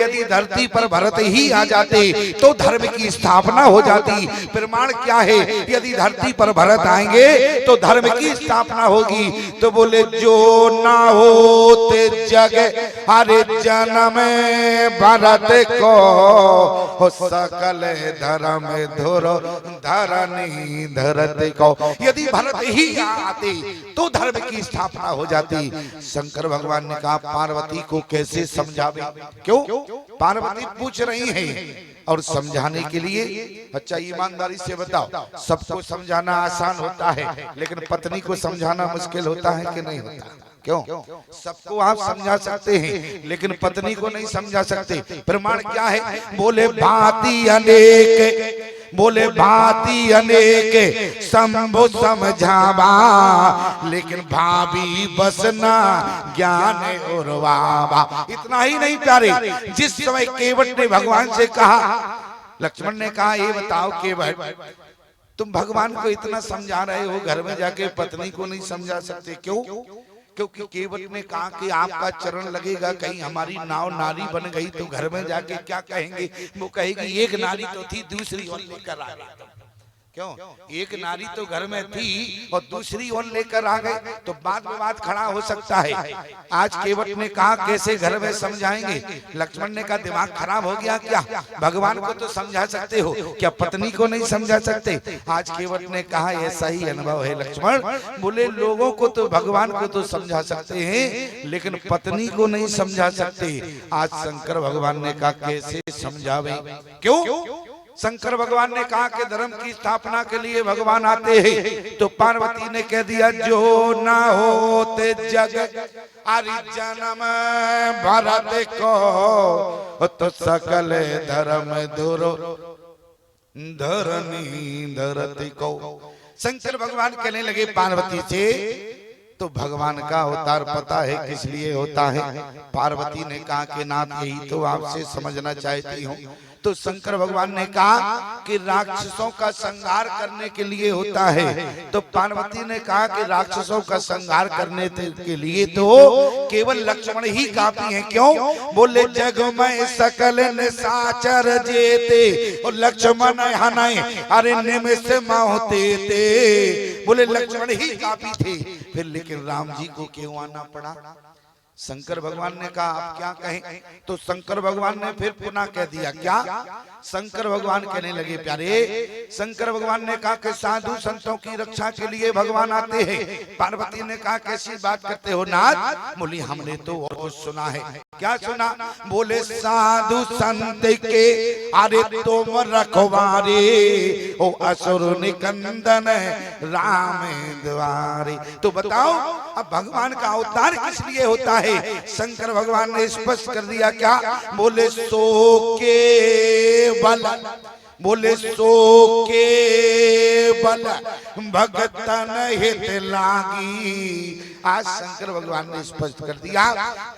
यदि धरती पर भरत ही आ जाते तो धर्म की स्थापना हो जाती। प्रमाण क्या है? यदि धरती पर भरत आएंगे तो धर्म की स्थापना होगी। तो बोले जो ना होते जग हरे जन्म भरत को हो सकल धर्म धुरो धरनी धरती को। यदि भरत ही आते तो धर्म की स्थापना हो जाती। शंकर भगवान ने कहा पार्वती को कैसे समझावे? क्यों? पार्वती पूछ रही है और समझाने के लिए, अच्छा ईमानदारी से बताओ, सबको समझाना आसान होता है लेकिन पत्नी को समझाना मुश्किल होता है कि नहीं होता? क्यों? सबको आप समझा सकते हैं लेकिन पत्नी को नहीं समझा सकते। प्रमाण क्या है? बोले भांति अनेक, बोले भांति अनेक शंभु समझावा, लेकिन भाभी बसना ज्ञान उर्वावा। इतना ही नहीं प्यारे, जिस समय केवट ने भगवान से कहा, लक्ष्मण ने कहा ये बताओ केवट, तुम भगवान को इतना समझा रहे हो, घर में जाके पत्नी को नहीं समझा सकते? क्यों? क्योंकि केवट ने कहा कि आपका चरण लगेगा, कहीं हमारी नाव नारी बन गई तो घर में जाके क्या कहेंगे? वो कहेगी एक नारी तो थी दूसरी और लेकर आ गए। क्यों? एक नारी तो घर में थी और दूसरी और लेकर आ गए तो बात विवाद खड़ा हो सकता है। आज केवट ने कहा कैसे घर में समझाएंगे? लक्ष्मण ने कहा दिमाग खराब हो गया क्या? भगवान को तो समझा सकते हो, क्या पत्नी को नहीं समझा सकते? आज केवट ने कहा ऐसा ही अनुभव है लक्ष्मण। बोले लोगों को तो भगवान को तो समझा सकते हैं लेकिन पत्नी को नहीं समझा सकते। आज शंकर भगवान ने कहा कैसे समझावे? क्यों? शंकर भगवान ने कहा कि धर्म की स्थापना के लिए भगवान आते हैं। तो पार्वती ने कह दिया जो ना होते जग हरि जन्म भरत को तो सकल धर्म धुरो धरनी धरती को। शंकर भगवान कहने लगे पार्वती से, तो भगवान का अवतार पता है किस लिए होता है? पार्वती ने कहा कि नाथ यही तो आपसे समझना चाहती हूँ। तो शंकर भगवान ने कहा कि राक्षसों का संहार करने के लिए होता है। तो पार्वती ने कहा कि राक्षसों का संहार करने के लिए तो केवल लक्ष्मण ही काफी हैं। क्यों? बोले जग में सकल निशाचर जेते और लक्ष्मण हनाए अरे निमिष होते थे। बोले लक्ष्मण ही काफी थे, फिर लेकिन राम जी को क्यों आना पड़ा? शंकर भगवान ने कहा आप क्या कहें? तो शंकर भगवान ने फिर पुनः कह दिया क्या? शंकर भगवान कहने लगे प्यारे, शंकर भगवान ने कहा कि साधु संतों की रक्षा के लिए भगवान आते हैं। पार्वती ने कहा कैसी बात करते हो नाथ? बोली हमने तो और कुछ सुना है। क्या सुना? बोले साधु संत के अरे तुम रखवारे ओ असुर निकंदन राम द्वारे। तो बताओ अब भगवान का अवतार किस लिए होता है? शंकर भगवान ने स्पष्ट कर दिया क्या? बोले सो के बल, बोले सो के बल भगतन हित लागी। आज शंकर भगवान ने स्पष्ट कर दिया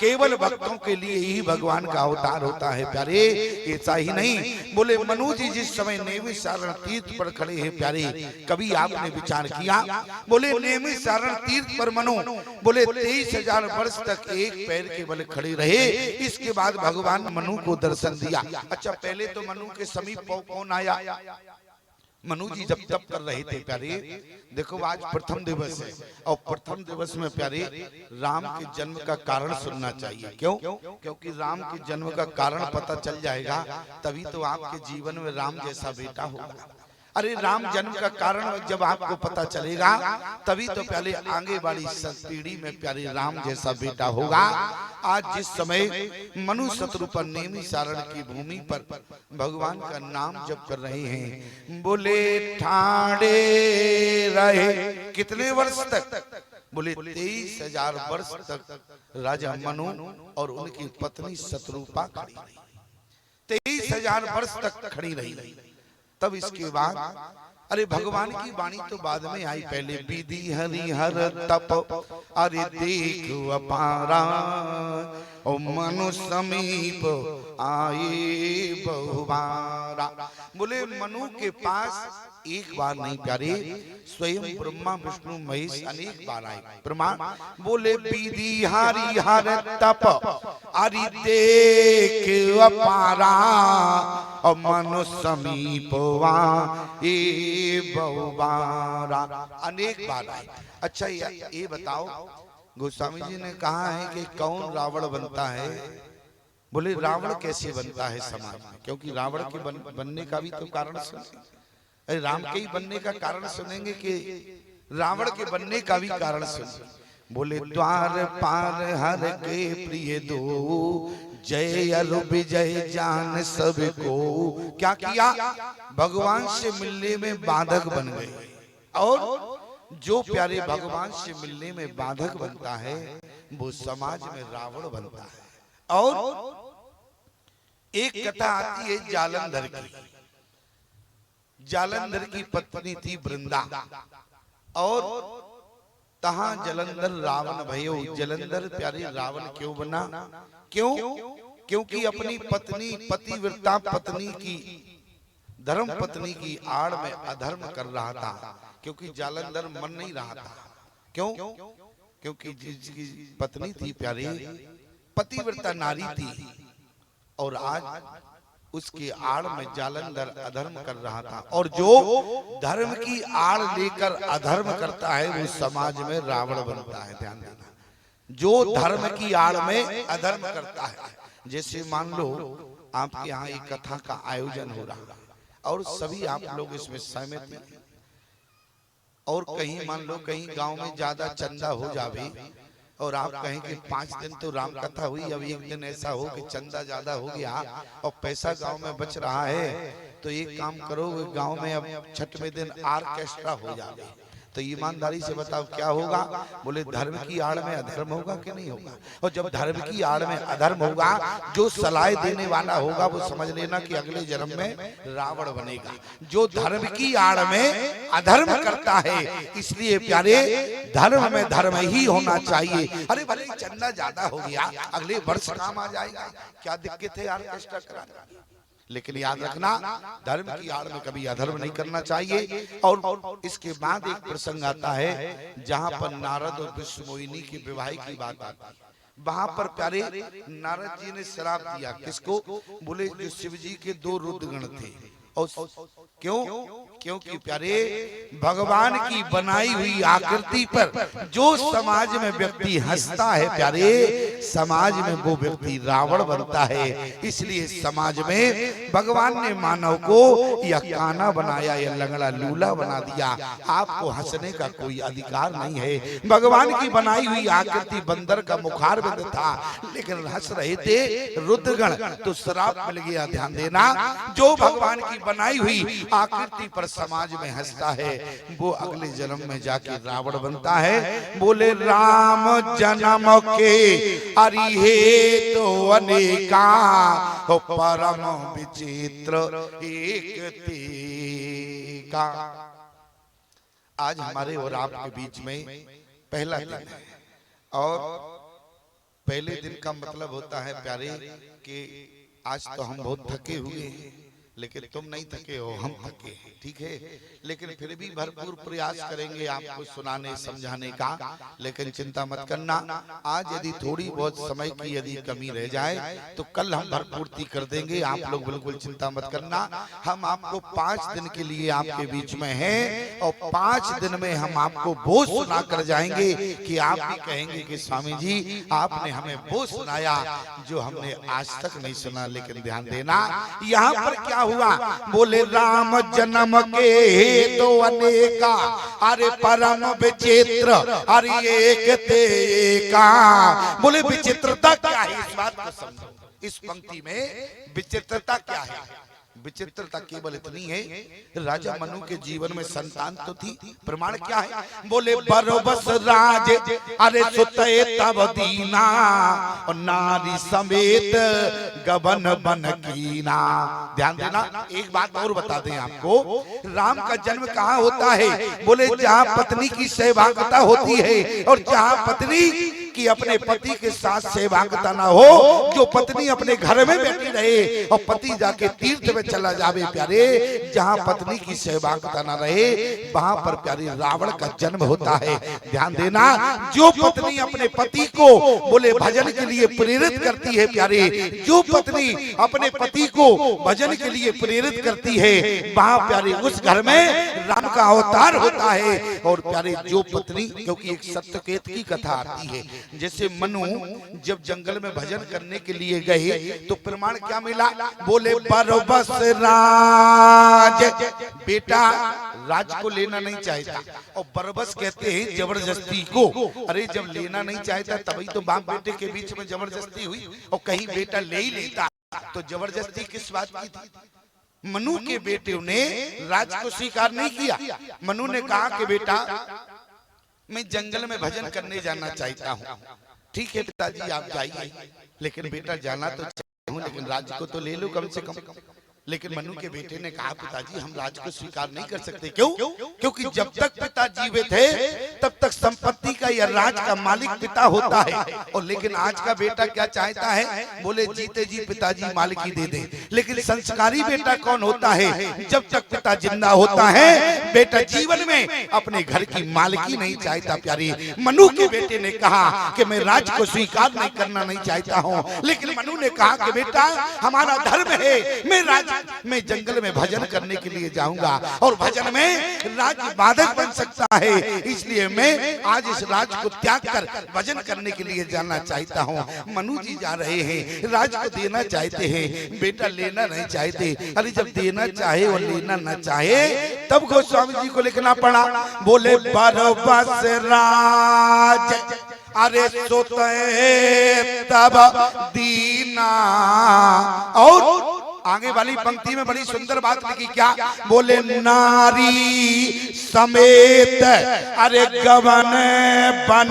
केवल भक्तों के लिए ही भगवान का अवतार होता है प्यारे, ऐसा ही नहीं। बोले मनु जी जिस समय नैमिषारण्य तीर्थ पर खड़े हैं प्यारे, कभी आपने विचार किया? बोले नैमिषारण्य तीर्थ पर मनु बोले 23,000 वर्ष तक एक पैर के बल खड़े रहे। इसके बाद भगवान मनु को दर्शन दिया। अच्छा पहले तो मनु के समीप कौन आया? मनु जी जब तप कर रहे थे प्यारे, देखो आज प्रथम दिवस है और प्रथम दिवस में प्यारे राम के जन्म का कारण सुनना चाहिए। क्यों? क्योंकि राम के जन्म का कारण पता चल जाएगा तभी तो आपके जीवन में राम जैसा बेटा होगा। अरे राम जन्म का कारण जब आपको पता चलेगा तभी तो पहले आगे वाली पीढ़ी में प्यारे राम जैसा बेटा होगा। आज जिस समय मनु शत्रुपन नैमिषारण्य की भूमि पर भगवान का नाम जप कर रहे हैं, बोले ठाणे रहे कितने वर्ष तक? बोले 23,000 वर्ष तक राजा मनु और उनकी पत्नी शत्रुपा खड़ी रही। 23,000 वर्ष तक खड़ी रही। तब इसके बाद अरे भगवान की वाणी तो बाद में आई, पहले विधि हरिहर तप अरे देख अपारा ओ मनु समीप आए बहुबारा। बोले मनु के पास एक बार नहीं प्यारे, स्वयं ब्रह्मा विष्णु महेश अनेक बार आए। प्रमाण बोले विधि हरिहर तप अरे देख अपारा और मनु समीप आए बहुबारा, अनेक बार आए। अच्छा ये बताओ, गोस्वामी जी ने कहा है कि कौन रावण बनता है? बोले रावण कैसे बनता है समाज में, क्योंकि रावण के बनने का भी तो कारण सुनेंगे। अरे राम के ही बनने का कारण सुनेंगे कि रावण के बनने का भी कारण सुनेंगे। बोले द्वार पार हर के प्रिय दो जय अरु विजय जान सबको। क्या किया? भगवान से मिलने में बाधक बन गए। और जो प्यारे भगवान से मिलने में बाधक बनता है वो समाज में रावण बनता है। और एक कथा आती है जालंधर की। जालंधर की पत्नी थी वृंदा, और तहां जलंधर रावण भयो। जलंधर प्यारे रावण क्यों बना? क्यों? क्योंकि अपनी पत्नी पतिव्रता पत्नी की धर्म पत्नी की आड़ में अधर्म कर रहा था। क्योंकि जालंधर मन नहीं रहा था। क्यों? क्योंकि जिसकी पत्नी थी प्यारे पतिव्रता नारी थी, और आज उसके आड़ में जालंधर अधर्म कर रहा था। और जो धर्म की आड़ लेकर अधर्म करता है वो समाज में रावण बनता है। ध्यान देना, जो धर्म की आड़ में अधर्म करता है। जैसे मान लो आपके यहाँ एक कथा का आयोजन हो रहा और सभी आप लोग इसमें सहमत हैं, और कहीं मान लो कहीं गांव में ज्यादा चंदा हो जावे और आप कहें कि 5 दिन तो राम कथा हुई, अब एक दिन ऐसा हो कि चंदा ज्यादा हो गया और पैसा गांव में बच रहा है, तो एक काम करो, गांव में अब छठवें दिन ऑर्केस्ट्रा हो जाए। तो ईमानदारी से बताओ क्या होगा? बोले धर्म की आड़ में अधर्म होगा कि नहीं होगा? और जब धर्म की आड़ में अधर्म होगा, जो सलाह देने वाला होगा वो समझ लेना कि अगले जन्म में रावण बनेगा। जो धर्म की आड़ में अधर्म करता है, इसलिए प्यारे धर्म में धर्म ही होना चाहिए। अरे भले चंदा ज्यादा हो गया, अगले वर्ष काम आ जाएगा, क्या दिक्कत है ऑर्केस्ट्रा कराने? लेकिन याद रखना, धर्म की आड़ में कभी अधर्म नहीं करना चाहिए। और इसके बाद एक प्रसंग आता है जहां पर नारद और विश्वमोहिनी की विवाह की बात आती है। वहां पर प्यारे नारद जी ने श्राप दिया। किसको? बोले जो शिव जी के 2 रुद्रगण थे। और क्यों? क्योंकि प्यारे भगवान की बनाई हुई आकृति पर जो समाज में व्यक्ति हंसता है प्यारे, समाज में वो व्यक्ति रावण बनता है। इसलिए समाज में भगवान ने मानव को या काना बनाया या लंगड़ा लूला बना दिया। आपको हंसने का कोई अधिकार नहीं है। भगवान की बनाई हुई आकृति बंदर का मुखार बिंद था, लेकिन हंस रहे थे रुद्रगण, तो श्राप मिल गया। ध्यान देना, जो भगवान की बनाई हुई आकृति पर समाज में हंसता है वो अगले जन्म में जाके रावण बनता है। बोले राम जन्म के अरिहे तो अनेका हो परम विचित्र एक का। आज हमारे और आपके बीच में पहला दिन है, और पहले दिन का मतलब होता है प्यारे कि आज तो हम बहुत थके हुए हैं, लेकिन तुम नहीं थके हो, हम थके हैं, ठीक है। लेकिन फिर भी भरपूर प्रयास करेंगे आपको सुनाने समझाने का। लेकिन चिंता मत करना, आज यदि थोड़ी बहुत समय की यदि कमी रह जाए तो कल हम भरपूर्ति कर देंगे। आप लोग बिल्कुल चिंता मत करना। हम आपको 5 दिन के लिए आपके बीच में हैं, और 5 दिन में हम आपको वो सुना कर जाएंगे कि आप भी कहेंगे कि स्वामी जी आपने हमें वो सुनाया जो हमने आज तक नहीं सुना। लेकिन ध्यान देना, यहाँ पर क्या हुआ? बोले राम जन्म के तो अनेका, अरे परम विचित्र अरे एक ते का। बोले विचित्रता क्या है? इस बात को समझो, इस पंक्ति में विचित्रता क्या है? विचित्रता केवल इतनी है, राजा मनु के जीवन में संतान तो थी, प्रमाण क्या है? बोले बरबस राज अरे सुते तब दीना और नारी समेत गबन बन कीना। ध्यान देना, एक बात और बता दें आपको, राम का जन्म कहाँ होता है? बोले जहाँ पत्नी की सहभागिता होती है और जहाँ पत्नी कि अपने पति के साथ सहभागिता ना हो, जो पत्नी अपने घर में बैठी रहे और पति जाके तीर्थ में चला जावे प्यारे, जहाँ पत्नी की सहभागिता ना रहे वहां पर प्यारे रावण का जन्म होता है। ध्यान देना, जो पत्नी अपने पति को बोले भजन के लिए प्रेरित करती है प्यारे, जो पत्नी अपने पति को भजन के लिए प्रेरित करती है वहां प्यारे उस घर में राम का अवतार होता है। और प्यारे जो पत्नी, क्योंकि एक सत्यकेत की कथा आती है, जैसे मनु जब जंगल में भजन करने के लिए गए तो प्रमाण क्या मिला? बोले बरबस राज, बेटा राज को लेना नहीं चाहता, और बरबस कहते हैं जबरदस्ती को। अरे जब लेना नहीं चाहता तभी तो बाप बेटे के बीच में जबरदस्ती हुई, और कहीं बेटा ले ही लेता तो जबरदस्ती किस बात की थी? मनु के बेटे ने राज को स्वीकार नहीं किया। मनु ने कहा कि बेटा मैं जंगल में भजन करने जाना चाहता हूँ। ठीक है पिताजी आप जाइए, लेकिन बेटा जाना तो चाहता हूँ लेकिन राज्य को तो ले लो कम से कम। लेकिन मनु के बेटे ने कहा पिताजी हम राज को स्वीकार नहीं कर सकते। क्यों? क्योंकि जब तक पिता जीवित है तब तक संपत्ति का या राज का मालिक पिता होता है। और लेकिन आज का बेटा क्या चाहता है? बोले जीते जी पिताजी मालिकी दे दे। लेकिन संस्कारी बेटा कौन होता है? जब तक पिता जिंदा होता है बेटा जीवन में अपने घर की मालिकी नहीं चाहता। प्यारी मनु के बेटे ने कहा कि मैं राज को स्वीकार नहीं करना नहीं चाहता हूँ, लेकिन मनु ने कहा कि बेटा हमारा धर्म है, मैं जंगल में भजन करने के लिए जाऊंगा और भजन में राज बाधक बन सकता है, इसलिए मैं आज इस राज को त्याग कर भजन करने के लिए जाना चाहता हूँ। मनु जी जा रहे हैं, राज को देना चाहते हैं, बेटा लेना नहीं चाहते। अरे जब देना चाहे और लेना न चाहे तब गोस्वामी जी को लिखना पड़ा। बोले बरबस राज अरे सोते तब दीना। और आगे वाली पंक्ति में बड़ी सुंदर बात लिखी, क्या? बोले नारी समेत अरे गवन बन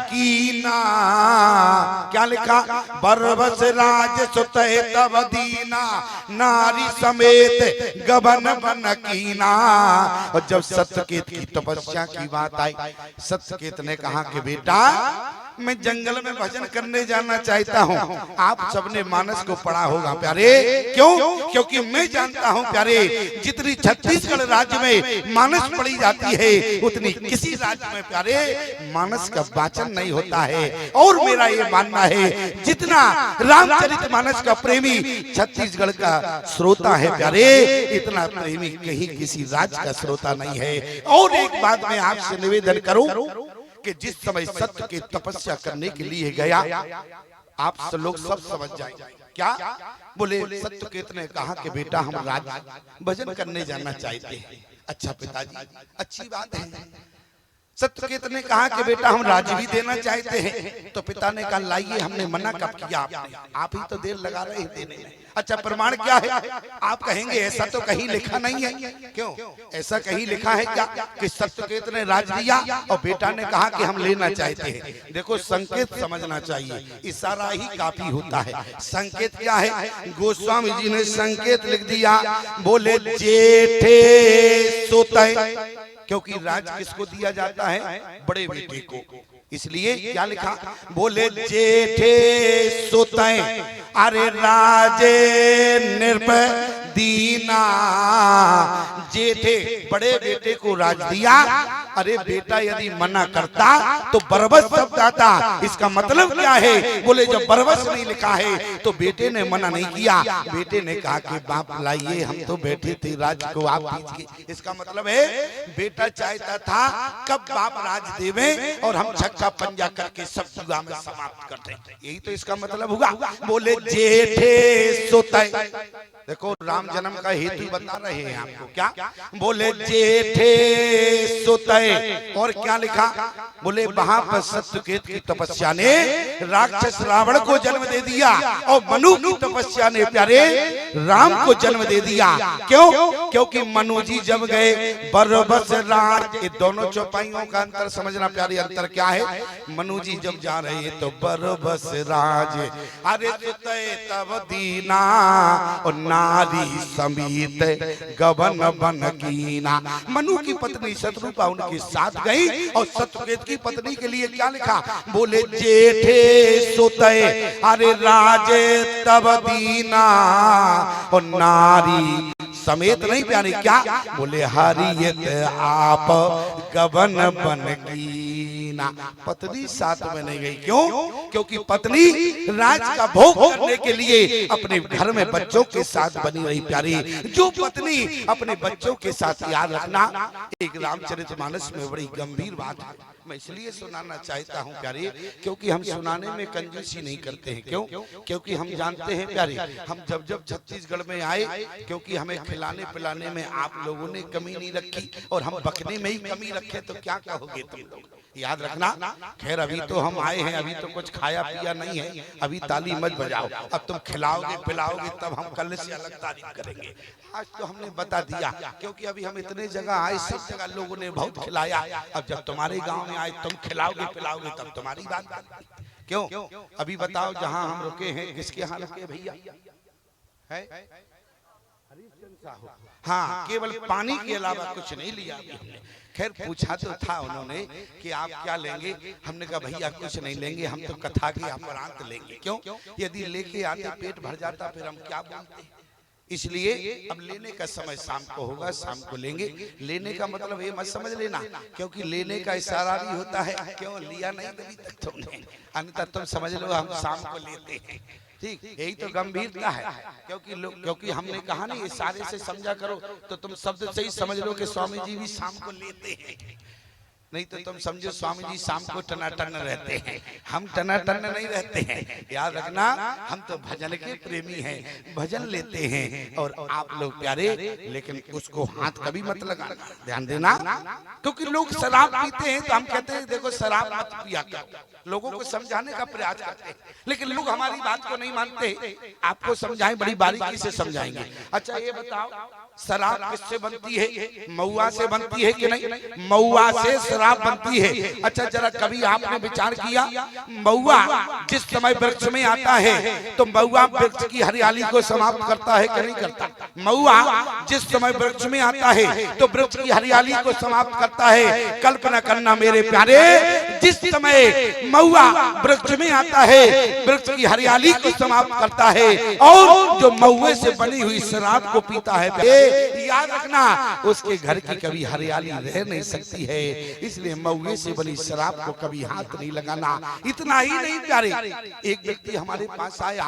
कीना। क्या लिखा? बरबस राज सुते तब दीना, नारी समेत गवन बन कीना। और जब सत्यकेत की तपस्या की बात आई, सत्यकेत ने कहा कि बेटा मैं जंगल में भजन करने जाना चाहता हूँ। आप सबने मानस को पढ़ा होगा प्यारे, क्यों? क्योंकि मैं जानता हूँ प्यारे जितनी छत्तीसगढ़ राज्य में मानस पढ़ी जाती है उतनी किसी राज्य में प्यारे मानस का वाचन नहीं होता है। और मेरा ये मानना है जितना रामचरितमानस का प्रेमी छत्तीसगढ़ का श्रोता है प्यारे, इतना प्रेमी कहीं किसी राज्य का श्रोता नहीं है। और एक बात मैं आपसे निवेदन करूं कि जिस समय सत्य की तपस्या करने के लिए गया, आप सब लोग सब समझ जाए क्या? बोले सत्यकेत ने कहा कि बेटा हम राज भजन करने जाना चाहते हैं। अच्छा पिताजी अच्छी बात है। सत्यकेत ने कहा कि बेटा हम राज्य भी देना चाहते हैं। तो पिता ने कहा लाइए, हमने मना कब किया? आपने, आप ही तो देर लगा रहे हैं देने में। अच्छा प्रमाण क्या है? आप कहेंगे ऐसा तो कहीं लिखा नहीं है। क्यों? ऐसा कहीं लिखा है क्या कि सत्यकेत ने राज दिया और बेटा ने कहा कि हम लेना चाहते हैं? देखो संकेत समझना चाहिए, इशारा ही काफी होता है। संकेत क्या है? गोस्वामी जी ने संकेत लिख दिया, बोले जेठे सोते, क्योंकि राज किसको दिया जाता है? बड़े बेटे को। इसलिए क्या लिखा? बोले जेठे सोते अरे राजे निर्भ दीना। जेठे बड़े बेटे को राज दिया। अरे बेटा यदि मना करता तो बरबस शब्द आता। इसका मतलब क्या है? बोले जब बरबस नहीं लिखा है तो बेटे ने मना नहीं किया। बेटे ने कहा कि बाप लाइए, हम तो बैठे थे, राज को आप दीजिए। इसका मतलब है बेटा चाहता था कब बाप राज देवे और हम छक्का पंजा करके सब जुआ में समाप्त कर दें। यही तो इसका मतलब हुआ। बोले जेठे सोते देखो राम जन्म का हेतु बता रहे हैं आपको। क्या बोले? जेठे सुतय। और क्या लिखा? बोले वहां पर सत्यकेत की तपस्या ने राक्षस रावण को जन्म दे दिया और मनु की तपस्या ने प्यारे राम को जन्म दे दिया। क्यों? क्योंकि मनु जी जब गए बरबस राज, ये दोनों चौपाइयों का अंतर समझना प्यारे। अंतर क्या है? मनु जी जब जा रहे तो बरबस राज, अरे सुतय तब दीना और नारी समीत गबन बन कीना। मनु की पत्नी शत्रुपा उनके साथ गई और सत्यकेत की पत्नी के लिए क्या लिखा? बोले जेठे सुतय, अरे राजे तब दीना और नारी समेत नहीं प्यारे। क्या बोले? हरियत आप गबन बन कीना। पत्नी साथ में नहीं गई। क्यों? क्योंकि पत्नी राज का भोग करने के लिए अपने घर में बच्चों के साथ बनी रही प्यारी। जो पत्नी अपने बच्चों के साथ, याद रखना एक रामचरितमानस में बड़ी गंभीर बात है, मैं इसलिए सुनाना चाहता हूँ प्यारे, क्योंकि हम सुनाने में कंजूसी नहीं करते हैं। क्यों? क्योंकि हम जानते हैं प्यारे, हम जब जब छत्तीसगढ़ में आए, क्योंकि हमें खिलाने पिलाने में आप लोगों ने कमी नहीं रखी और हम बकने में ही कमी रखे, तो क्या कहोगे तुम लोग? याद रखना। खैर अभी तो हम आए हैं, अभी तो कुछ खाया पिया नहीं है, अभी ताली मत बजाओ। अब तुम खिलाओगे पिलाओगे तब हम कल से अलग तारीफ करेंगे। आज तो हमने बता दिया, क्योंकि अभी हम इतने जगह आए, सब जगह लोगों ने बहुत खिलाया। अब जब तुम्हारे गांव में आए तुम खिलाओगे पिलाओगे तब तुम्हारी बात। क्यों? अभी बताओ, जहां हम रुके हैं किसके यहाँ रुके भैया? है हाँ, केवल पानी के अलावा कुछ नहीं लिया अभी हमने। खैर पूछा तो था उन्होंने कि आप क्या लेंगे? हमने कहा भैया कुछ नहीं लेंगे, हम तो कथा के अपरांत लेंगे। क्यों? यदि लेके आते पेट भर जाता फिर हम क्या बोलते। इसलिए अब लेने का समय शाम को होगा, शाम को लेंगे। लेने का मतलब ये मत समझ लेना, क्योंकि लेने का इशारा भी होता है। क्यों लिया नहीं अभी तक तुमने? अन्यथा तुम समझ लो हम शाम को लेते हैं। ठीक, यही तो गंभीरता है। क्योंकि हमने कहा नहीं इशारे से समझा करो, तो तुम शब्द से ही समझ लो कि स्वामी जी भी शाम को लेते हैं। नहीं तो तुम समझो स्वामी जी शाम को टनाटन रहते हैं, हम टनाटन नहीं रहते हैं। याद रखना, हम तो भजन के प्रेमी हैं, भजन लेते हैं। और आप लोग प्यारे, लेकिन उसको हाथ कभी मत लगाना, ध्यान देना। क्योंकि लोग शराब पीते हैं तो हम कहते हैं देखो शराब मत पिया करो, लोगों को समझाने का प्रयास करते हैं, लेकिन लोग हमारी बात को नहीं मानते। आपको समझाएं, बड़ी बारीकी से समझाएंगे। अच्छा ये बताओ, शराब किससे बनती है? महुआ से बनती है कि नहीं? महुआ से शराब बनती है। अच्छा जरा कभी आपने विचार किया, महुआ जिस समय वृक्ष में आता है तो महुआ वृक्ष की हरियाली को समाप्त करता है कि नहीं करता? महुआ जिस समय वृक्ष में आता है तो वृक्ष की हरियाली को समाप्त करता है। कल्पना करना मेरे प्यारे, जिस समय महुआ वृक्ष में आता है वृक्ष की हरियाली को समाप्त करता है, और जो महुए से बनी हुई शराब को पीता है, याद रखना उसके घर की कभी हरियाली रह नहीं सकती है। इसलिए महुए से बनी शराब को कभी हाथ नहीं लगाना। इतना ही नहीं प्यारे, एक व्यक्ति हमारे पास आया,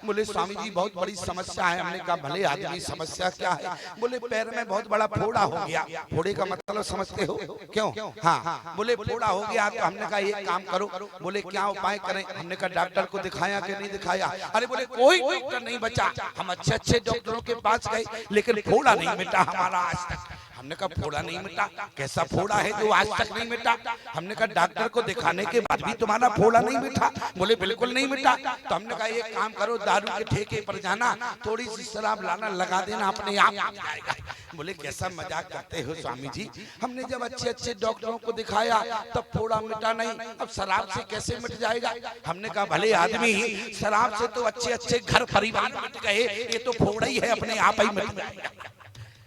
बोले स्वामी जी बहुत बड़ी समस्या है। हमने कहा भले आदमी, समस्या क्या है? बोले पैर में बहुत बड़ा फोड़ा हो गया। फोड़े का मतलब समझते हो? क्यों? हाँ, बोले फोड़ा हो गया। तो हमने कहा एक काम करो। बोले क्या उपाय करें? हमने कहा डॉक्टर को दिखाया कि नहीं दिखाया? अरे बोले कोई डॉक्टर नहीं बचा, हम अच्छे अच्छे डॉक्टरों के पास गए लेकिन फोड़ा नहीं मिटा हमारा आज तक। हमने कहा फोड़ा नहीं मिटा? कैसा फोड़ा है जो आज तक नहीं मिटा? हमने कहा डॉक्टर को दिखाने के बाद भी तुम्हारा फोड़ा नहीं मिटा? बोले बिल्कुल नहीं मिटा। तो हमने कहा एक काम करो, दारू के ठेके पर जाना, थोड़ी सी शराब लाना, लगा देना, अपने आप मिट जाएगा। बोले कैसा मजाक करते हो स्वामी जी, हमने जब अच्छे अच्छे डॉक्टरों को दिखाया तब फोड़ा मिटा नहीं, अब शराब से कैसे मिट जाएगा? हमने कहा भले आदमी, शराब से तो अच्छे अच्छे घर परिवार मिट गए, ये तो फोड़ा ही है, अपने आप ही मिट जाएगा।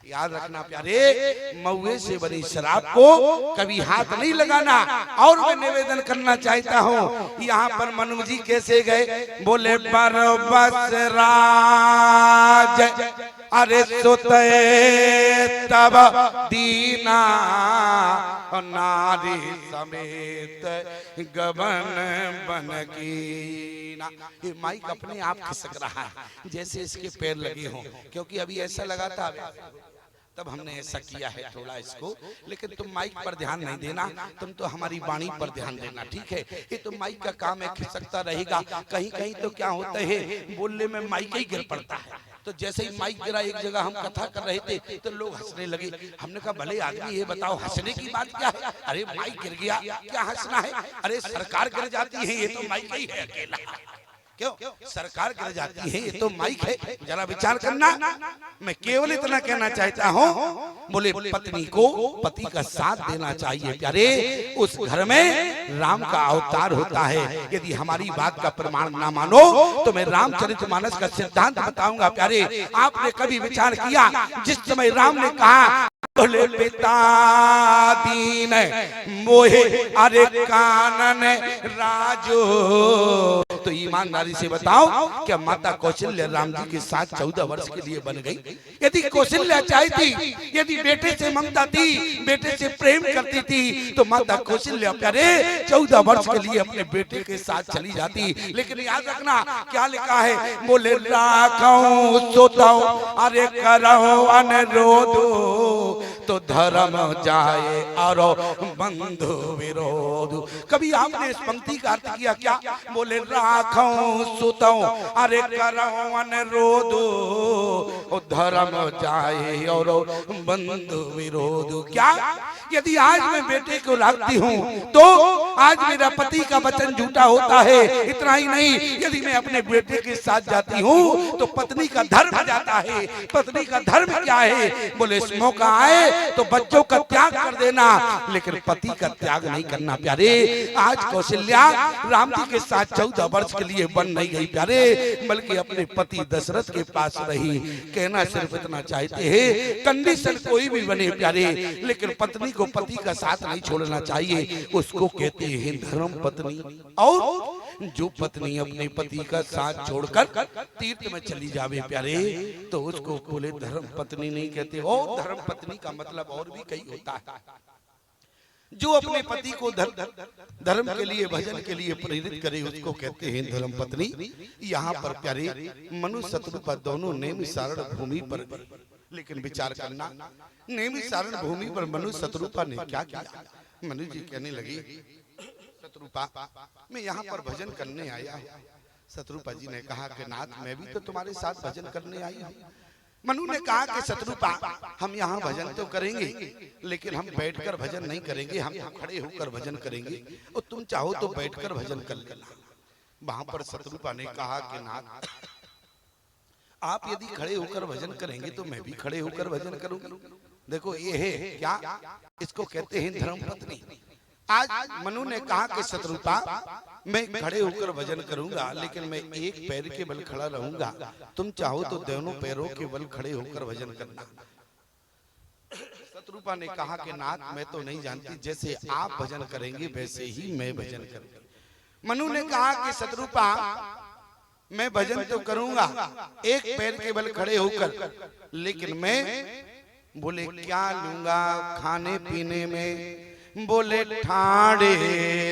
याद रखना प्यारे, महुए से बनी शराब को कभी हाथ नहीं लगाना। और मैं निवेदन करना चाहता हूँ, यहाँ पर मनु जी कैसे गए? बोले बरबस राज, अरे सुतए तब दीना नारी समेत गबन बन कीना। ये माइक अपने आप खिसक रहा है जैसे इसके पैर लगे हों, क्योंकि अभी ऐसा लगा था तब हमने ऐसा किया है थोड़ा इसको। लेकिन तुम माइक पर ध्यान नहीं देना, तुम तो हमारी वाणी पर ध्यान देना, ठीक है? ये तो माइक का काम है, खिसकता रहेगा। कहीं कहीं तो क्या होता है बोलने में माइक ही गिर पड़ता है, तो जैसे ही माइक गिरा एक जगह हम कथा कर रहे थे तो लोग हंसने लगे। हमने कहा भले आदमी ये बताओ हंसने की बात क्या है? अरे माइक गिर गया, क्या हंसना है? अरे सरकार गिर जाती है, ये तो माइक ही है अकेला। क्यों सरकार गिर जाती है, ये तो माइक है। जरा विचार करना। मैं केवल इतना कहना चाहता हूँ, बोले पत्नी को पति का साथ देना चाहिए प्यारे। उस घर में राम का अवतार होता है। यदि हमारी बात का प्रमाण ना मानो तो मैं रामचरितमानस का सिद्धांत बताऊंगा प्यारे। आपने कभी विचार किया जिस समय राम ने कहा बोले पिता दीन मोहे अरे कानन राजो, तो ईमानदारी से बताओ क्या माता कौशल्या राम जी के साथ 14 वर्ष के लिए बन गई? यदि कौशल्या चाहती, यदि बेटे से ममता थी, बेटे से प्रेम करती थी, तो माता कौशल्या प्यारे 14 वर्ष के लिए अपने बेटे के साथ चली जाती। लेकिन याद रखना क्या लिखा है, बोले राखो सोतो अरे करो अनुरोध तो धर्म जाए और बंधु विरोध। कभी आपने इस पंक्ति का अर्थ किया क्या? बोले राखो सुतो अरे करो अनुरोध धर्म जाए और बंधु विरोध। क्या यदि आज मैं बेटे को रखती हूँ तो आज मेरा पति का वचन झूठा होता है। इतना ही नहीं, यदि मैं अपने बेटे के साथ जाती हूँ तो पत्नी का धर्म जाता है। पत्नी का धर्म क्या है? बोले इस मौका आए तो बच्चों का त्याग कर देना, लेकिन पति का त्याग नहीं करना प्यारे। आज कौशल्या राम जी के साथ 14 वर्ष के लिए बन नहीं गई प्यारे, बल्कि अपने पति दशरथ के पास रही। कहना सिर्फ इतना चाहते हैं, कंडीशन कोई भी बने प्यारे, लेकिन पत्नी को पति का साथ नहीं छोड़ना चाहिए। उसको कहते हैं धर्म पत्नी। और जो पत्नी अपने पति का साथ छोड़कर तीर्थ में चली जावे प्यारे, तो उसको बोले धर्म पत्नी नहीं कहते। और धर्म पत्नी का मतलब और भी कई होता है। जो अपने पति को धर्म के लिए, भजन के लिए प्रेरित करे, उसको कहते हैं धर्म पत्नी। यहाँ पर प्यारे मनु शत्रुपा दोनों नेमि सारण भूमि पर गए। लेकिन विचार करना, नेमि सारण भूमि पर मनु शत्रुपा ने क्या किया? मनु जी कहने लगी शत्रुपा मैं यहाँ पर भजन करने आया हूँ। शत्रुपा जी ने कहा कि नाथ मैं भी तो तुम्हारे साथ भजन करने आई हूँ। मनु ने कहा कि शत्रुपा हम यहाँ भजन तो करेंगे, लेकिन हम बैठकर भजन नहीं करेंगे, हम खड़े होकर भजन करेंगे। और तुम चाहो तो बैठकर भजन कर लेना। वहां पर शत्रुपा ने कहा कि नाथ आप यदि खड़े होकर भजन करेंगे तो मैं भी खड़े होकर भजन करूंगा। देखो ये है क्या, इसको कहते हैं धर्म पत्नी। आज मनु ने कहा कि शत्रुपा मैं खड़े होकर भजन करूंगा, लेकिन मैं एक पैर के बल खड़ा रहूंगा। तुम चाहो तो दोनों पैरों के बल खड़े होकर भजन करना। शत्रुपा ने कहा कि नाथ मैं तो नहीं जानती, जैसे आप भजन करेंगे वैसे ही मैं भजन करूंगा। मनु ने कहा कि शत्रुपा मैं भजन तो करूंगा एक पैर के बल खड़े होकर, लेकिन मैं बोले क्या लूंगा खाने पीने में? बोले ठाड़े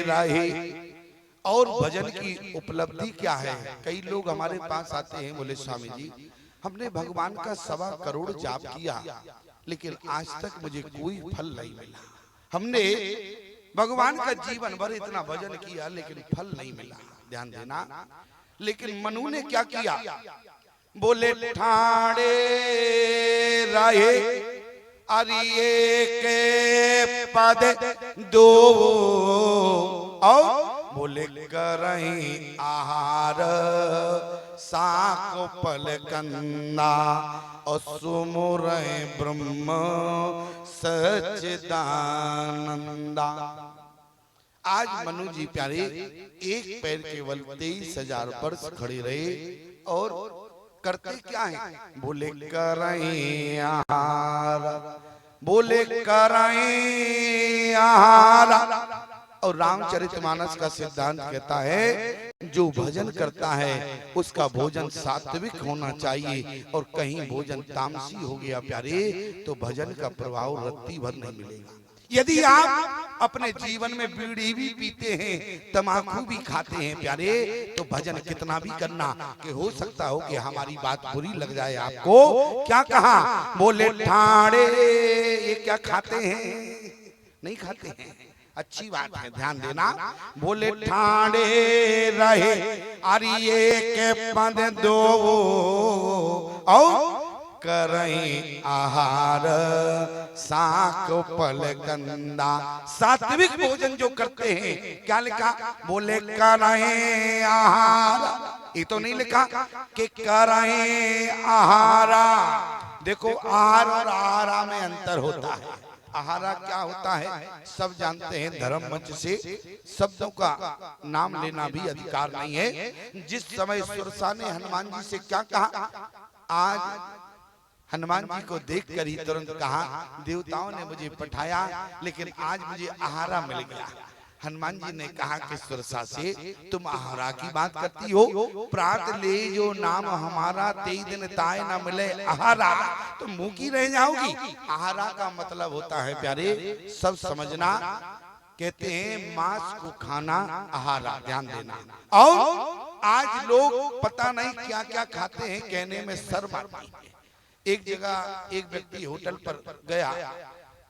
रहे। और भजन की उपलब्धि क्या है? कई लोग हमारे पास आते हैं, बोले स्वामी जी हमने भगवान का 1.25 करोड़ जाप किया, लेकिन आज तक मुझे कोई फल नहीं मिला। हमने भगवान का जीवन भर इतना भजन किया, लेकिन फल नहीं मिला। ध्यान देना। लेकिन मनु ने क्या किया? बोले ठाड़े रहे अरिये के पद दो, और बोले करहीं आहार साको पल कंदा और सुमुर ब्रह्म सच्चिदानंदा। आज मनु जी प्यारे एक पैर केवल 23,000 वर्ष खड़े रहे और करते क्या है? बोले करहीं आहार, बोले करहीं आहार। और रामचरितमानस का सिद्धांत कहता है जो भजन करता है उसका भोजन सात्विक होना चाहिए, और कहीं भोजन तामसी हो गया प्यारे तो भजन का प्रभाव रत्ती भर नहीं मिलेगा। यदि आप अपने जीवन में बीड़ी भी पीते हैं, तम्बाकू भी खाते हैं प्यारे, तो भजन कितना भी करना कि हो सकता हो कि हमारी बात बुरी लग जाए आपको। क्या कहा? बोले ठाड़े ये क्या खाते हैं? नहीं खाते हैं। अच्छी बात है, ध्यान देना। बोले ठाणे रहे अरिये के पद दो और करई आहार साक पल कंदा। सात्विक भोजन जो करते हैं, क्या लिखा? बोले करई आहार। ये तो नहीं लिखा कि करई आहारा। देखो आहार और आहारा में अंतर होता है। आहारा क्या होता है सब जानते हैं, धर्म मंच से शब्दों का नाम लेना भी अधिकार नहीं है। जिस समय सुरसा ने हनुमान जी से क्या कहा, आज हनुमान जी को देखकर ही तुरंत कहा देवताओं ने मुझे पठाया लेकिन आज मुझे आहारा मिल गया। हनुमान जी ने कहा कि सुरसा से तुम आहारा की बात करती हो, प्रात ले जो नाम हमारा तेई दिन ताए ना मिले आहारा, तो मुंह की रह जाओगी। आहारा का मतलब होता है प्यारे, सब समझना, कहते हैं मांस को खाना आहारा, ध्यान देना। और आज लोग पता नहीं क्या क्या खाते हैं, कहने में शर्म आती है। एक जगह एक व्यक्ति होटल पर गया,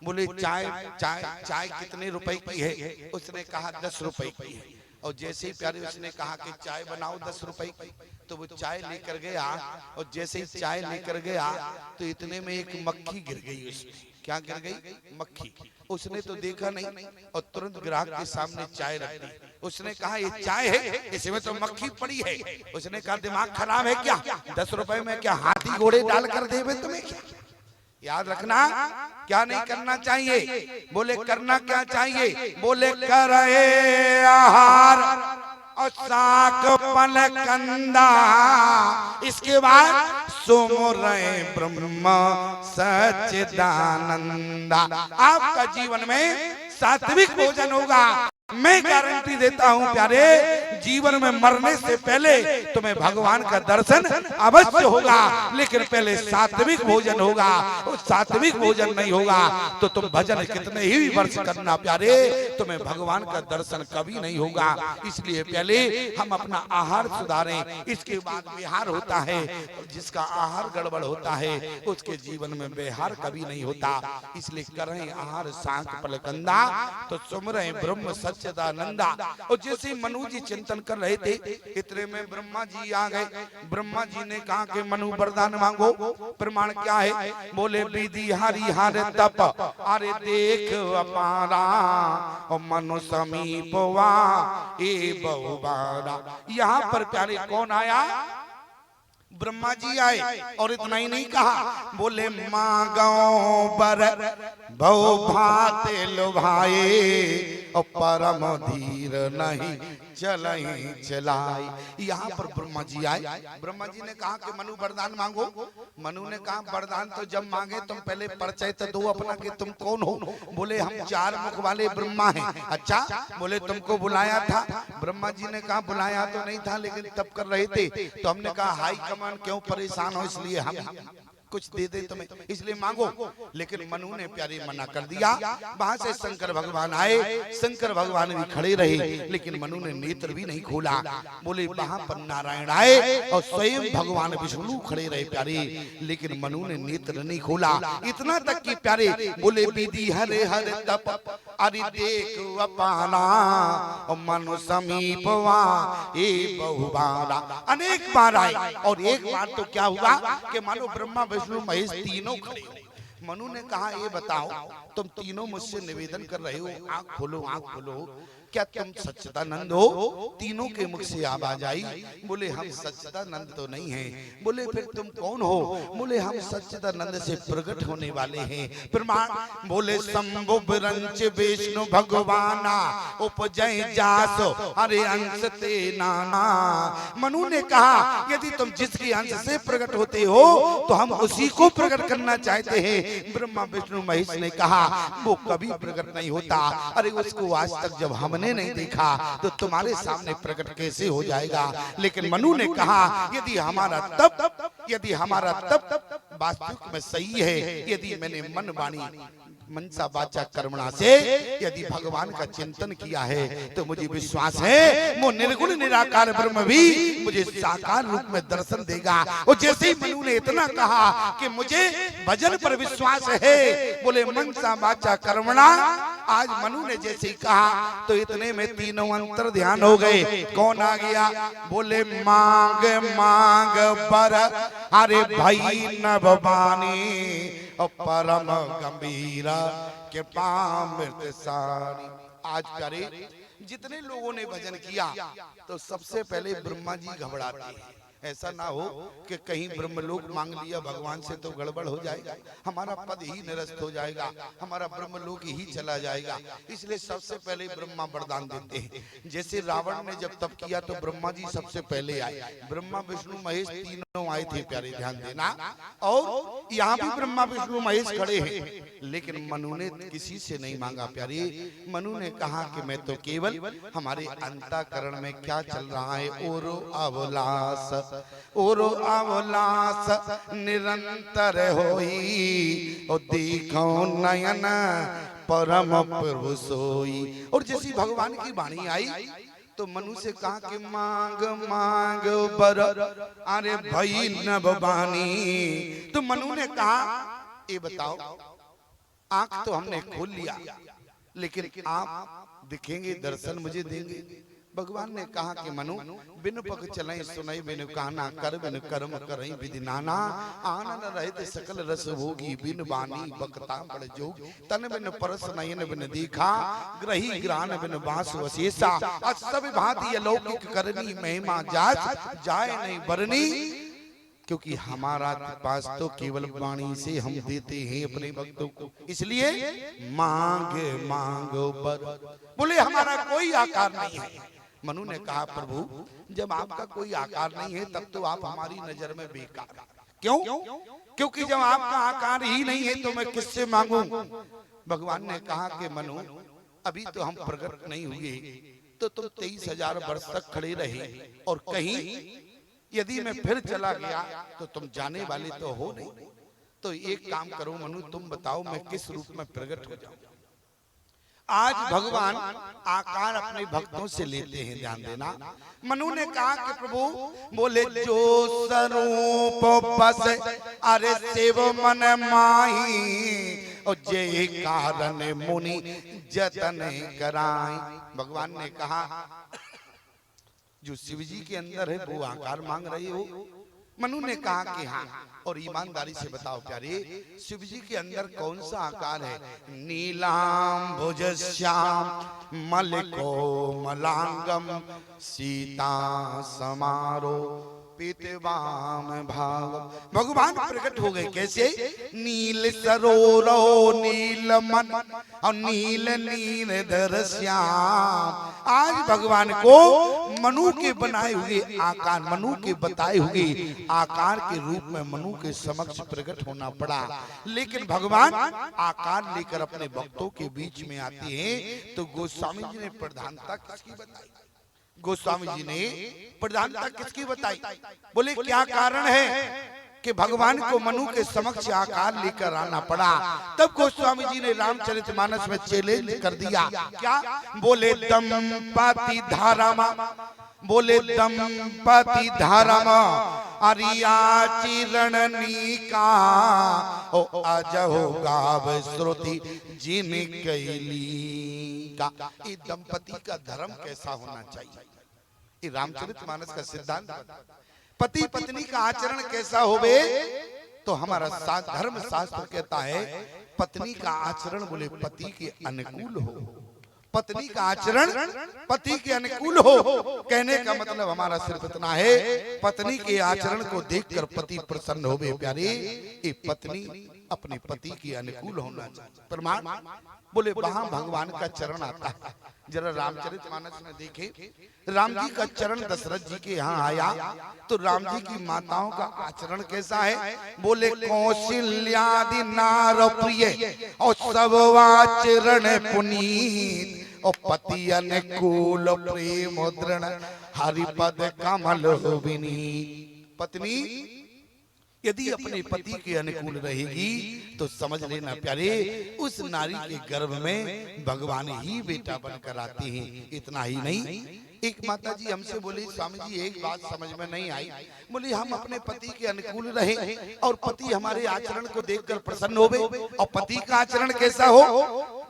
बोले चाय चाय चाय कितने रुपए की है? उसने कहा 10 रुपए की है। और जैसे ही प्यारे उसने कहा कि चाय बनाओ 10 रुपए की, तो वो चाय लेकर गया और जैसे ही चाय लेकर गया तो इतने में एक मक्खी गिर गई उसमें। क्या गिर गई? मक्खी। उसने तो देखा नहीं और तुरंत ग्राहक के सामने चाय रख दी। उसने कहा ये चाय है, इसमें तो मक्खी पड़ी है। उसने कहा दिमाग खराब है क्या? 10 रुपए में क्या हाथी घोड़े डाल कर देवे तुम्हें क्या? याद रखना, क्या नहीं करना चाहिए? बोले करना क्या चाहिए? बोले करे आहार और साक पल कंदा। इसके बाद सुमुरय ब्रह्म सच्चिदानंदा। आपका जीवन में सात्विक भोजन होगा। मैं गारंटी देता हूं प्यारे, जीवन में मरने से पहले तुम्हें भगवान का दर्शन अवश्य होगा, लेकिन पहले सात्विक भोजन होगा। और सात्विक भोजन नहीं होगा तो तुम भजन कितने ही वर्ष करना प्यारे, तुम्हें भगवान का दर्शन कभी नहीं होगा। इसलिए पहले हम अपना आहार सुधारें, इसके बाद विहार होता है। जिसका आहार गड़बड़ होता है उसके जीवन में विहार कभी नहीं होता। इसलिए करें आहार सांक पलकंदा तो सुमरें ब्रह्म सच्चिदानंदा। और जैसे मनु जी चिंतन कर रहे थे, इतने में ब्रह्मा जी आ गए। ब्रह्मा जी ने कहा कि मनु वरदान मांगो। प्रमाण क्या है? बोले विधि हरि हर तप अरे देख अपारा और मनु समीपवा ए बहुबारा। यहाँ पर प्यारे कौन आया? ब्रह्मा जी आए। और इतना ही नहीं कहा, बोले मांगो बर भव भाते लुभाए और परम धीर नहीं चलई चलाई। यहाँ पर ब्रह्मा जी आए। ब्रह्मा जी ने कहा कि मनु वरदान मांगो। मनु ने कहा वरदान तो जब मांगे तुम पहले परिचय तो दो अपना कि तुम कौन हो। बोले हम 4 मुख वाले ब्रह्मा हैं। अच्छा, बोले तुमको बुलाया था? ब्रह्मा जी ने कहा बुलाया तो नहीं था लेकिन तब कर रहे थे। तो हमने कहा हाई कमांड क्यों परेशान हो, इसलिए हम कुछ दे दे तुम्हें, इसलिए मांगो। लेकिन मनु ने प्यारे मना कर दिया। वहां से शंकर भगवान आए। शंकर भगवान भी खड़े रहे लेकिन मनु ने नेत्र भी नहीं खोला। बोले वहां पर नारायण आए और स्वयं भगवान विष्णु खड़े रहे प्यारे, लेकिन मनु ने नेत्र नहीं खोला। इतना तक कि प्यारे बोले विधि हरे हर तप अरे देख अपाना और मनु समीपवा ए बहुबारा। अनेक बार आए और एक बार तो क्या हुआ कि मानो ब्रह्मा विष्णु महेश तीनों खड़े हो। मनु ने कहा ये बताओ तुम तीनों मुझसे निवेदन कर रहे हो, आंख खोलो आंख खोलो, क्या तुम सच्चिदानंद हो? तीनों के मुख से आवाज आई। बोले हम सच्चिदानंद तो नहीं हैं। बोले फिर तुम कौन हो? बोले हम सच्चिदानंद से प्रकट होने वाले हैं। प्रमाण? बोले शंभु रंच विष्णु भगवाना उपजय जास अरे अंश ते नाना। मनु ने कहा यदि तुम जिसके अंश से प्रकट होते हो तो हम उसी को प्रकट करना चाहते हैं। ब्रह्मा विष्णु महेश ने कहा वो कभी प्रकट नहीं होता। अरे उसको आज तक जब हमने नहीं देखा तो तुम्हारे सामने प्रकट कैसे हो जाएगा? लेकिन मनु ने कहा यदि हमारा तप वास्तविक में सही है, यदि मैंने मन वाणी मनसा वाचा कर्मणा से यदि भगवान का चिंतन किया है तो मुझे विश्वास है वो निर्गुण निराकार ब्रह्म भी मुझे साकार रूप में दर्शन देगा। और जैसे ही मनु ने इतना कहा कि मुझे भजन पर विश्वास है, बोले मनसा वाचा कर्मणा आज मनु ने जैसे ही कहा तो इतने में तीनों अंतर ध्यान हो गए। कौन आ गया? बोले मांग मांग बर अरे भाई नभवानी और परम गंभीरा के पामृत सारी। आज करे जितने लोगों ने भजन किया तो सबसे पहले ब्रह्मा जी घबराते हैं। ऐसा ना हो कि कहीं ब्रह्मलोक मांग लिया भगवान से तो गड़बड़ हो जाएगा, हमारा पद ही निरस्त हो जाएगा, हमारा ब्रह्मलोक ही चला जाएगा। इसलिए सबसे पहले ब्रह्मा वरदान देते हैं। जैसे रावण ने जब तप किया तो ब्रह्मा जी सबसे पहले आए। ब्रह्मा विष्णु महेश तीनों आए थे, प्यारे ध्यान देना। और यहाँ भी ब्रह्मा विष्णु महेश खड़े हैं, लेकिन मनु ने किसी से नहीं मांगा। प्यारे मनु ने कहा कि मैं तो केवल हमारे अंतःकरण में क्या चल रहा है, ओरो अवलास ओरो अवलास निरंतर होई और देखो नयन परम प्रभु सोई। और जैसी भगवान की वाणी आई तो मनु से कहा कि मांग मांग बर अरे भाई नभवानी। तो मनु ने कहा ये बताओ, आंख तो हमने खोल लिया लेकिन आप दिखेंगे, दर्शन मुझे देंगे? भगवान ने कहा कि मनु बिन पग चलें सुनई बिन कहना कर बिन कर्म करई विधि नाना आनंद रहित सकल रस भोगी बिन बानी बकता बड़ जोग तन बिन परस नयन बिन देखा ग्रही ग्रान बिन बास वशेषा सब भांति अलौकिक करनी महिमा जाच जाए नहीं बरनी। क्योंकि हमारा पास तो केवल वाणी से हम देते हैं अपने भक्तों को, इसलिए मांग मांगो पर। बोले हमारा कोई आकार नहीं है। मनु ने कहा प्रभु जब आपका कोई आकार नहीं है तब तो आप हमारी नजर में बेकार। क्यों? क्योंकि जब आपका आकार ही नहीं है तो मैं किससे मांगू? भगवान ने कहा कि मनु अभी तो हम प्रकट नहीं हुए तो तुम 23,000 वर्ष तक खड़े रहे, और कहीं यदि मैं फिर चला गया तो तुम जाने वाले तो हो नहीं। तो एक काम करो मनु, तुम बताओ मैं किस रूप में प्रकट हो जाऊं? आज भगवान आकार अपने भक्तों से लेते हैं, ध्यान देना। मनु ने कहा कि प्रभु बोले जो स्वरूप बस अरे सेव मन माही और जय कारण मुनि जतन कराई। भगवान ने कहा जो शिव जी के अंदर है वो आकार मांग रही हो? मनु ने कहा कि हाँ। और ईमानदारी से बताओ प्यारे शिव जी के अंदर कौन सा आकार है? नीलांबुज श्याम मलिको मलांगम सीता समारो पीतवाम भाव। भगवान प्रकट हो गए कैसे? नील सरोरो नील मन और नील नीलधर श्याम। आज भगवान को मनु के बनाए हुए आकार, मनु के बताए हुए आकार के रूप में मनु के समक्ष प्रकट होना पड़ा। लेकिन भगवान आकार लेकर अपने भक्तों के बीच में आते हैं तो गोस्वामी जी ने प्रधानता किसकी बताई? गोस्वामी जी ने प्रधानता किसकी बताई? बोले क्या कारण है कि भगवान को मनु के समक्ष आकार लेकर आना पड़ा? तब गोस्वामी जी ने रामचरितमानस में चैलेंज कर दिया। क्या? बोले दंपति धारामा, बोले दंपति धारामा अरिया चिरणनिका ओ अजहो गाव श्रुति जिन कैली का। ये दंपति का धर्म कैसा होना चाहिए? ये रामचरितमानस का सिद्धांत। पति पत्नी का आचरण कैसा होवे? तो हमारा धर्म शास्त्र कहता है पत्नी का आचरण बोले पति के अनुकूल हो, पत्नी का आचरण पति के अनुकूल हो। कहने का मतलब हमारा सिर्फ इतना है पत्नी के आचरण को देखकर पति प्रसन्न होवे। प्यारे ये पत्नी अपने पति के अनुकूल होना चाहिए। प्रमाण बोले वहां भगवान का चरण आता है। जरा रामचरितमानस में देखे, राम जी का चरण दशरथ जी के यहाँ आया तो राम जी की माताओं का आचरण कैसा है? बोले कौशल्यादि नार प्रिय और सब आचरण पुनीत और पति अनुकूल प्रेम दृढ़ हरिपद कमल विनीत। पत्नी यदि अपने पति के अनुकूल रहेगी तो समझ लेना प्यारे उस नारी के गर्भ में भगवान ही बेटा बनकर आते हैं। इतना ही नहीं, एक माता जी हमसे बोली स्वामी जी एक बात समझ में नहीं आई। बोली हम अपने पति के अनुकूल रहे और पति हमारे आचरण को देखकर प्रसन्न होवे, और पति का आचरण कैसा हो?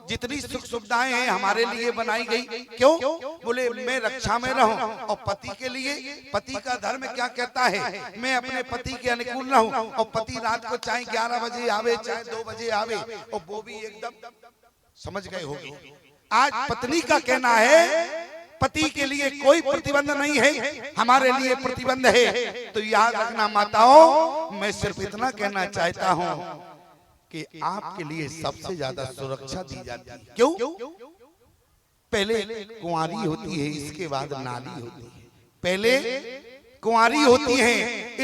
जितनी सुख सुविधाएं हैं हमारे लिए बनाई गई। क्यों? बोले मैं रक्षा में रहूं। और पति के लिए, पति का धर्म क्या कहता है, मैं अपने पति के अनुकूल रहूं। और पति रात को चाहे 11 बजे आवे चाहे 2 बजे आवे, और वो भी एकदम, समझ गए होगी। आज पत्नी का कहना है पति के लिए कोई प्रतिबंध नहीं है, हमारे लिए प्रतिबंध है। तो याद रखना माताओं, मैं सिर्फ इतना कहना चाहता हूं कि आपके लिए सबसे ज्यादा सुरक्षा दी जाती है। क्यों? पहले कुंवारी होती है, इसके बाद नारी होती है। पहले कुंवारी होती है,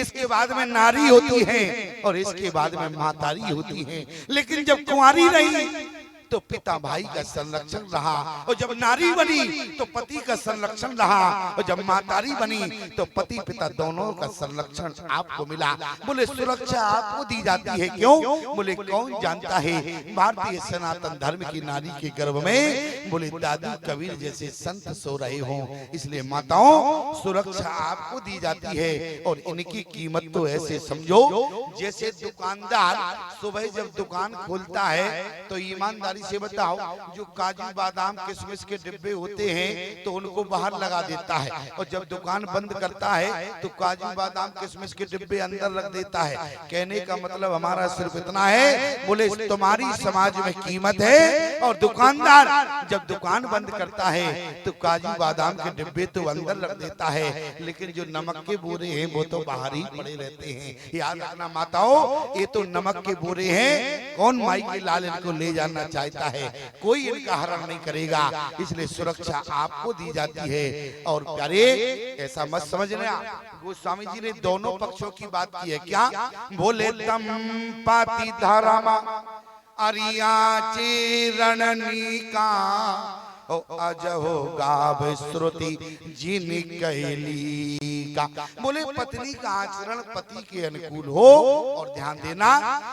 इसके बाद में नारी होती है, और इसके बाद में मातारी होती है। लेकिन जब कुंवारी रही तो पिता भाई का संरक्षण रहा, और जब नारी बनी तो पति का संरक्षण रहा, और जब मातारी बनी तो पति पिता दोनों का संरक्षण आपको मिला। बोले सुरक्षा आपको दी जाती है। क्यों? बोले कौन जानता है भारतीय सनातन धर्म की नारी के गर्भ में बोले दादी कबीर जैसे संत सो रहे हों, इसलिए माताओं सुरक्षा आपको दी जाती है। और इनकी कीमत तो ऐसे समझो जैसे दुकानदार सुबह जब दुकान खोलता है तो ईमानदारी से बताओ, जो काजू बादाम किशमिश के डिब्बे होते हैं तो उनको बाहर लगा देता है, और जब दुकान बंद करता है तो काजू बादाम किशमिश के डिब्बे अंदर रख देता है। कहने का मतलब हमारा सिर्फ इतना है, बोले तुम्हारी समाज में कीमत है, और दुकानदार जब दुकान बंद करता है तो काजू बादाम के डिब्बे तो अंदर रख देता है, लेकिन जो नमक के बोरे हैं वो तो बाहर ही पड़े रहते हैं। याद रखना माताओं, ये तो नमक के बोरे हैं, कौन माई के लाल इनको ले जाना चाहता है, कोई इनका हरण नहीं करेगा। इसलिए सुरक्षा आपको दी जाती है। और प्यारे ऐसा मत समझना, गोस्वामी जी ने दोनों पक्षों की बात की है। क्या? बोले तम पाती धारामा अरिया चरणनिका ओ अजहो गाव श्रुति जिन कहली का। बोले पत्नी का आचरण पति के अनुकूल हो, और ध्यान देना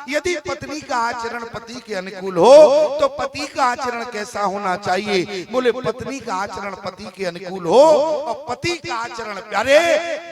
यदि पत्नी का आचरण पति के अनुकूल हो तो पति का आचरण कैसा होना चाहिए? बोले पत्नी का आचरण पति के अनुकूल हो और पति का आचरण प्यारे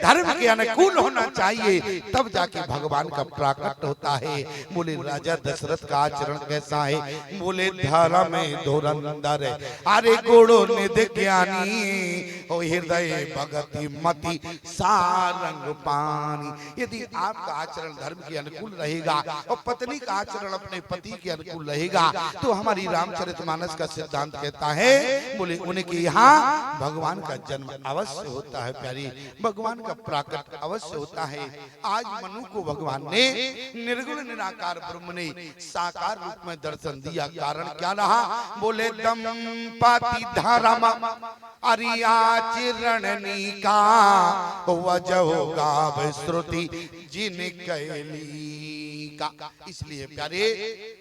धर्म के अनुकूल होना चाहिए, तब जाके भगवान का प्राकट होता है। बोले राजा दशरथ का आचरण कैसा है? बोले धर्म में धुरंधर अरे गुणो निधि ज्ञानी ओ हृदय भगति मति सारंग पानी। यदि आपका आचरण धर्म के अनुकूल रहेगा और पत्नी का आचरण अपने पति के अनुकूल रहेगा तो हमारी रामचरितमानस का सिद्धांत कहता है बोले उनके यहाँ भगवान का जन्म अवश्य होता है। प्यारी भगवान का प्राकट अवश्य होता है। आज मनु को भगवान ने निर्गुण निराकार ब्रह्म ने साकार रूप में दर्शन दिया। कारण क्या रहा? बोले दम पाती धारामा अरिया चिरणनिका वजहो गाव श्रुति जिन कैली का। इसलिए प्यारे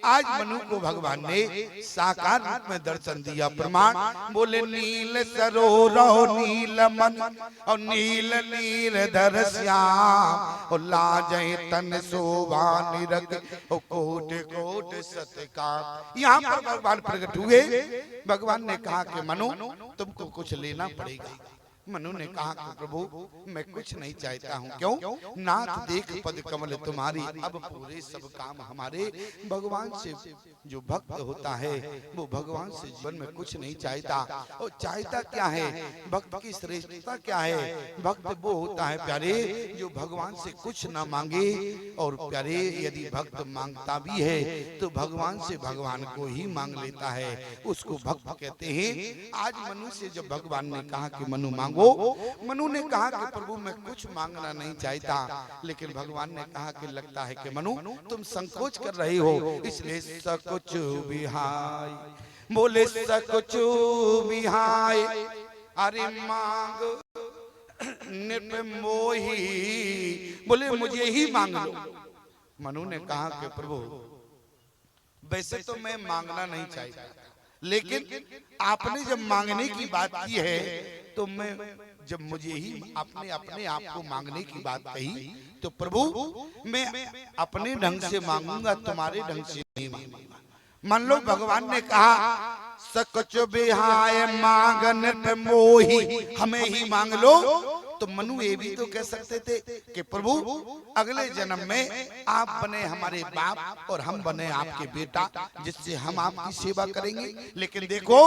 आज मनु को भगवान ने साकार रूप में दर्शन दिया। प्रमाण बोले नील सरोवर नील मन और नील नीरधर श्याम और लाजय तन शोभा निरग और कोट कोट सतका। यहाँ पर भगवान प्रकट हुए। भगवान ने कहा कि मनु तुमको कुछ लेना पड़ेगा। मनु ने कहा कि प्रभु मैं कुछ नहीं चाहता हूँ। क्यों? नाथ देख पद कमल तुम्हारी, अब पूरे सब काम हमारे। भगवान से जो भक्त होता है वो भगवान से जीवन में कुछ नहीं चाहता। और चाहता क्या है? भक्त की श्रेष्ठता क्या है? भक्त वो होता है प्यारे जो भगवान से कुछ ना मांगे। और प्यारे यदि भक्त मांगता भी है तो भगवान से भगवान को ही मांग लेता है, उसको भक्त कहते हैं। आज मनु से जब भगवान ने कहा कि मनु मांगो, मनु ने कहा कि प्रभु मैं कुछ मांगना नहीं चाहता। लेकिन भगवान ने कहा कि लगता है कि मनु तुम संकोच कर रहे हो, इसलिए सकुच बिहाय। बोले सकुच बिहाय अरे मांग निप मोही, बोले मुझे ही मांग लो। मनु ने कहा कि प्रभु वैसे तो मैं मांगना नहीं चाहता, लेकिन आपने जब मांगने की बात की है तो मैं जब मुझे ही आपने अपने आप को मांगने की बात कही तो प्रभु मैं अपने ढंग से मांगूंगा, तुम्हारे ढंग से नहीं मांगूंगा। मान लो भगवान ने कहा सकच बिहाय मांगन पे मोही, हमें ही मांग लो, तो मनु ये भी तो कह सकते थे कि प्रभु अगले जन्म में आप बने हमारे बाप और हम बने आपके बेटा, जिससे हम आपकी सेवा करेंगे। लेकिन देखो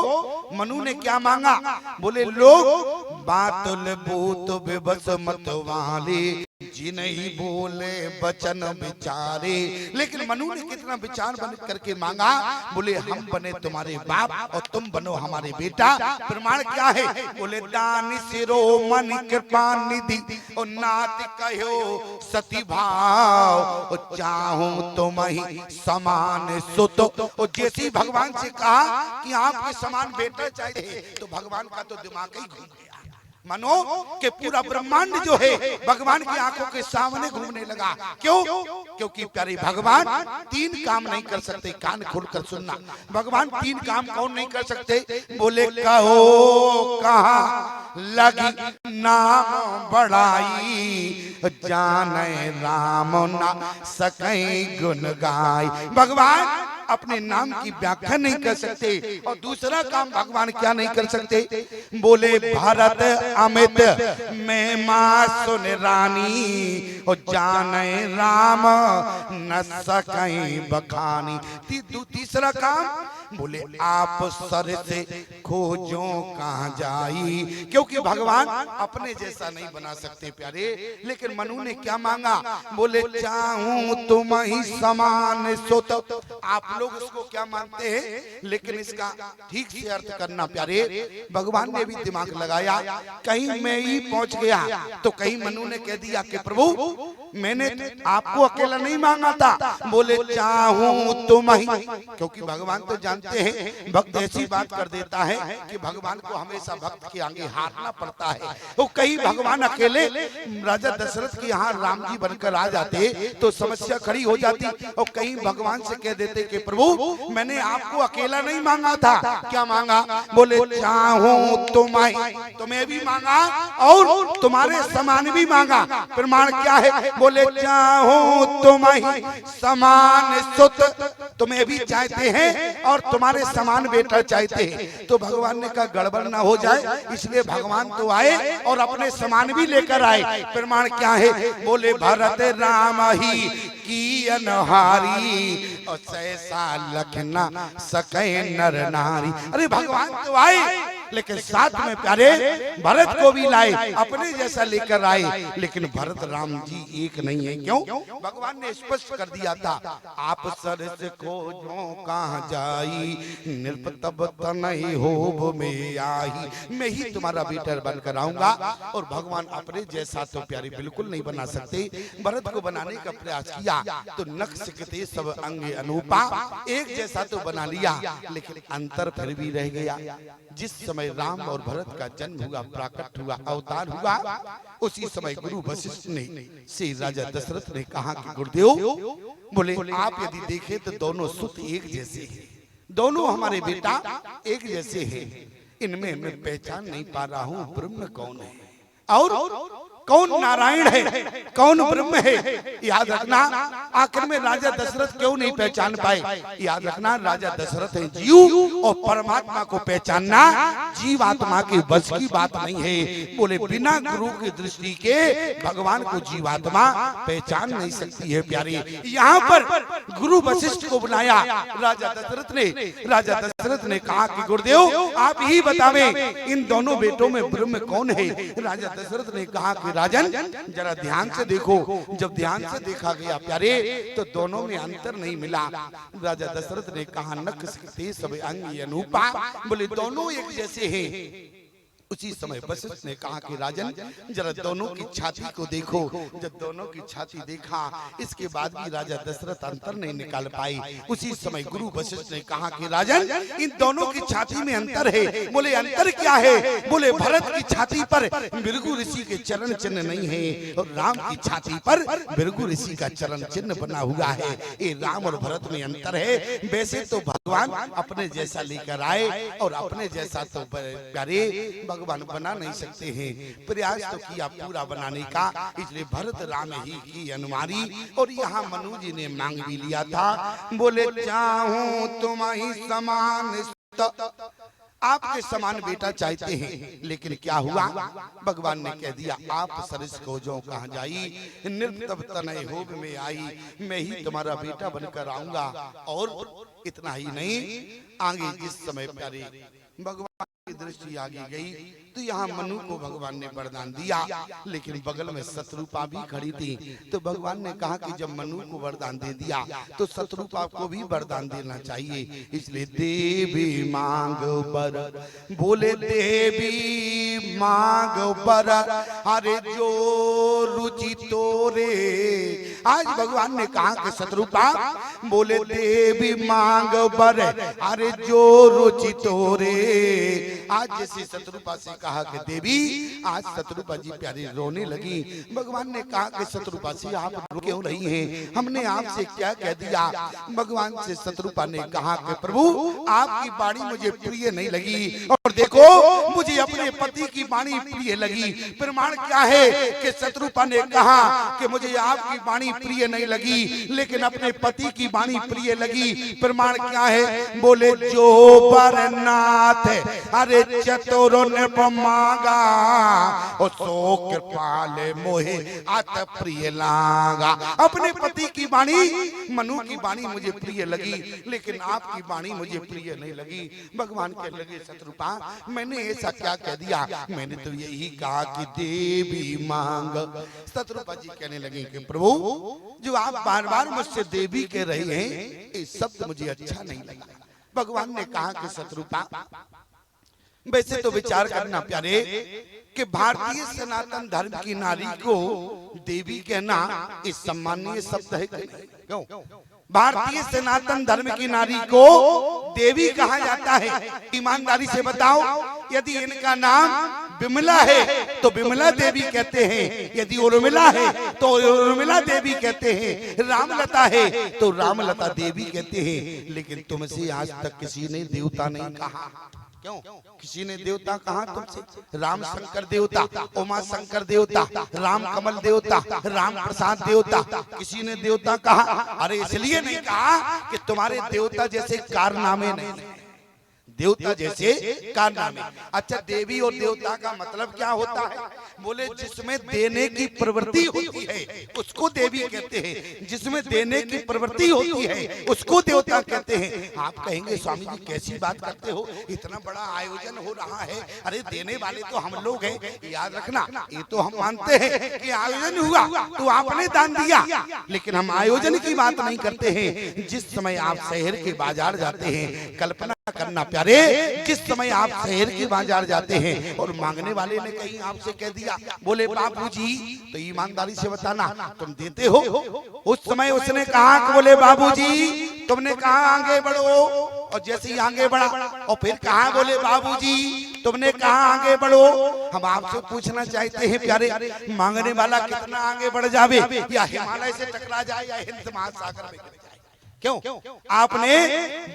मनु ने क्या मांगा, बोले लोग बातुल भूत विवश मत वाले जी नहीं बोले वचन विचारे। लेकिन मनु ने कितना विचार बन करके मांगा, बोले हम बने तुम्हारे बाप और तुम बनो हमारे बेटा। प्रमाण क्या है, बोले दान सिरो मन कृपा निधि और नाथ कहो सती भाव और चाहूं तुम ही समान सुत। और जैसे भगवान से कहा कि आपके समान बेटा चाहिए, तो भगवान का तो दिमाग ही घूम गया। मानो कि पूरा ब्रह्मांड जो है भगवान की आंखों के सामने घूमने लगा। क्यों? क्योंकि प्यारे भगवान तीन काम नहीं कर सकते। कान खोलकर सुनना, भगवान तीन काम कौन नहीं कर सकते? बोले कहो कहा लगी नाम बड़ाई जाने राम ना सके गुण गाय। भगवान अपने नाम की व्याख्या नहीं कर सकते। और दूसरा काम भगवान क्या नहीं कर सकते? बोले भारत अमित में मां सुन रानी और जाने राम न सके बखानी। तीसरा काम बोले आप सर से खोजो कहां जाई। क्योंकि भगवान अपने जैसा नहीं बना सकते प्यारे। लेकिन मनु ने क्या मांगा? बोले चाहूं तुम ही समान सुत। आप लोग इसको क्या मानते हैं, लेकिन इसका ठीक से अर्थ करना प्यारे। भगवान ने भी दिमाग लगाया, कहीं मैं ही पहुंच गया तो कहीं मनु ने कह दिया कि प्रभु मैंने आपको अकेला नहीं मांगा था। बोले चाहूं तुम ही, क्योंकि भगवान तो जानते हैं भक्त ऐसी बात कर देता है कि भगवान को हमेशा भक्त के आगे हारना पड़ता है। तो कहीं भगवान अकेले राजा दशरथ के यहाँ राम जी बनकर आ जाते तो समस्या खड़ी हो जाती। और कहीं भगवान से कह देते कि प्रभु मैंने आपको अकेला नहीं मांगा था। क्या मांगा? बोले चाहूं तुम्हें भी मांगा और तुम्हारे समान भी मांगा। प्रमाण क्या है? बोले चाहूं तुम्हें समान सुत, तुम्हें भी चाहते हैं और तुम्हारे समान बेटा चाहते हैं। तो भगवान ने कहा गड़बड़ ना हो जाए, इसलिए भगवान तो आए और अपने समान भी लेकर आए। प्रमाण क्या है? बोले भरत राम ही की अनहारी और सहसा लखना सके नर नारी। अरे भगवान तो आए लेकिन साथ में प्यारे भरत को भी लाए, अपने जैसा लेकर आए। लेकिन भरत राम जी एक नहीं है। क्यों? भगवान ने स्पष्ट कर दिया था, आप सर से खोजो कहां जाई निरपतब तनहि होब में आई। मैं ही तुम्हारा बेटा बनकर आऊंगा। और भगवान अपने जैसा तो प्यारे बिल्कुल नहीं बना सकते। भरत को बनाने का प्रयास किया तो नख सिकते सब अंग अनूपा, एक जैसा तो बना लिया, लेकिन अंतर फिर भी रह गया। जिस समय राम और भरत का जन्म हुआ, प्राकट हुआ, अवतार हुआ, उसी समय गुरु वशिष्ठ ने से राजा दशरथ ने कहा कि गुरुदेव बोले आप यदि देखें तो दोनों सुत एक जैसे हैं, दोनों हमारे बेटा एक जैसे हैं। इनमें मैं पहचान नहीं पा रहा हूँ ब्रह्म कौन है और कौन नारायण है, कौन ब्रह्म है। याद रखना आखिर में राजा दशरथ क्यों नहीं पहचान पाए? याद रखना राजा दशरथ है जीव और परमात्मा को पहचानना जीव आत्मा के बस की बात नहीं है। बोले बिना गुरु की दृष्टि के भगवान को जीवात्मा पहचान नहीं सकती है प्यारे। यहाँ पर गुरु वशिष्ठ को बुलाया राजा दशरथ ने। राजा दशरथ ने कहा कि गुरुदेव आप ही बतावे इन दोनों बेटों में ब्रह्म कौन है। राजा दशरथ ने कहा कि राजन जरा ध्यान से देखो। जब ध्यान से देखा गया प्यारे तो दोनों में अंतर नहीं मिला। राजा दशरथ ने कहा नख सिकते सब अंग अनूपा, बोले दोनों एक जैसे हैं। उसी समय वशिष्ठ ने कहा कि राजन जरा दोनों की छाती को देखो। जब दोनों की छाती देखा इसके बाद भी राजा दशरथ अंतर नहीं निकाल पाए। उसी समय गुरु वशिष्ठ ने कहा कि राजन इन दोनों की छाती में अंतर है। बोले अंतर क्या है? बोले भरत की छाती पर भृगु ऋषि के चरण चिन्ह नहीं है और राम की छाती पर भृगु ऋषि का चरण चिन्ह बना हुआ है। ये राम और भरत में अंतर है। वैसे तो भगवान अपने जैसा लेकर आए और अपने जैसा तो प्यारे भगवान बना नहीं सकते हैं। प्रयास तो किया पूरा बनाने का, इसलिए भरत राम ही की अनुमारी। और यहाँ मनु जी ने मांग भी लिया था। बोले चाहूं तुम ही समान आपके समान बेटा चाहते हैं, लेकिन क्या हुआ? भगवान ने कह दिया आप सरिस को जो कहाँ जाई, निर्तब तनय होब में आई, मैं ही तुम्हारा बेटा बनकर आऊंगा। और इतना ही नहीं, आगे जिस समय प्यारे भगवान की दृष्टि आगे गई तो यहाँ मनु को भगवान ने वरदान दिया, लेकिन बगल में शत्रुपा भी खड़ी थी। तो भगवान ने कहा कि जब मनु को वरदान दे दिया तो शत्रुपा को भी वरदान देना चाहिए। इसलिए देवी मांग बर, बोले देवी मांग बर, अरे जो रुचि तोरे। आज भगवान ने कहा कि शत्रुपा बोले देवी मांग बर, अरे जो रुचि तोरे। आज जैसे शत्रुपा से कहा कि देवी, आज शत्रुपा जी प्यारी रोने लगी। भगवान ने कहा कि शत्रुपा से आप रो क्यों रही हैं, हमने आपसे क्या कह दिया? भगवान से शत्रुपा ने कहा कि प्रभु आपकी वाणी मुझे प्रिय नहीं लगी, और देखो मुझे अपने पति की वाणी प्रिय लगी। प्रमाण क्या है कि शत्रुपा ने कहा कि मुझे आपकी वाणी प्रिय नहीं लगी, लेकिन अपने पति की वाणी प्रिय लगी। प्रमाण क्या है? बोले जो बरनाथ अरे चतुरो ने मांगा, और सो कृपाले मोहे अत प्रिय लागा। अपने पति की वाणी, मनु की वाणी मुझे प्रिय लगी, लेकिन आपकी वाणी मुझे प्रिय नहीं लगी। भगवान कहने लगे शत्रुपा मैंने ऐसा क्या कह दिया? मैंने तो यही कहा कि देवी मांग। शत्रुपा जी कहने लगे कि प्रभु जो आप बार बार मुझसे देवी कह रहे हैं, ये शब्द मुझे अच्छा नहीं लगा। भगवान ने कहा कि शत्रुपा वैसे तो विचार करना प्यारे कि भारतीय सनातन धर्म की नारी को देवी कहना इस सम्माननीय शब्द है। क्यों? भारतीय सनातन धर्म की नारी को देवी कहा जाता है। ईमानदारी से बताओ, यदि इनका नाम विमला है तो विमला देवी कहते हैं, यदि उर्मिला है तो उर्मिला देवी कहते हैं, रामलता है तो रामलता देवी कहते हैं। लेकिन तुमसे आज तक किसी ने देवता नहीं कहा। क्यों? किसी ने देवता कहा तुमसे? राम शंकर देवता, उमा शंकर देवता, राम कमल देवता, राम प्रसाद देवता, किसी ने देवता कहा? अरे इसलिए नहीं कहा कि तुम्हारे देवता जैसे कारनामे नहीं, देवता जैसे कारनामे। अच्छा, देवी और देवता का मतलब क्या होता है? बोले जिसमें देने की प्रवृत्ति होती है उसको देवी कहते हैं, जिसमें देने की प्रवृत्ति होती है उसको देवता कहते हैं। आप कहेंगे स्वामी जी कैसी बात करते हो, इतना बड़ा आयोजन हो रहा है, अरे देने वाले तो हम लोग हैं। याद रखना, ये तो हम मानते हैं कि आयोजन हुआ तो आपने दान दिया, लेकिन हम आयोजन की बात नहीं करते हैं। जिस समय आप शहर के बाजार जाते हैं, कल्पना करना प्यारे, जिस समय आप शहर के बाजार जाते हैं और मांगने वाले ने कहीं आपसे कह दिया बोले बाबूजी, तो ईमानदारी से बताना तुम देते हो? उस समय उसने कहा कि बोले बाबूजी, तुमने कहा आगे बढ़ो, और जैसे ही आगे बढ़ा और फिर कहा बोले बाबूजी तुमने कहा आगे बढ़ो। हम आपसे पूछना चाहते हैं प्यारे, मांगने वाला कितना आगे बढ़ जावे, या हिमालय से टकरा जाए या हिंद महासागर में गिर जाए? क्यों? आपने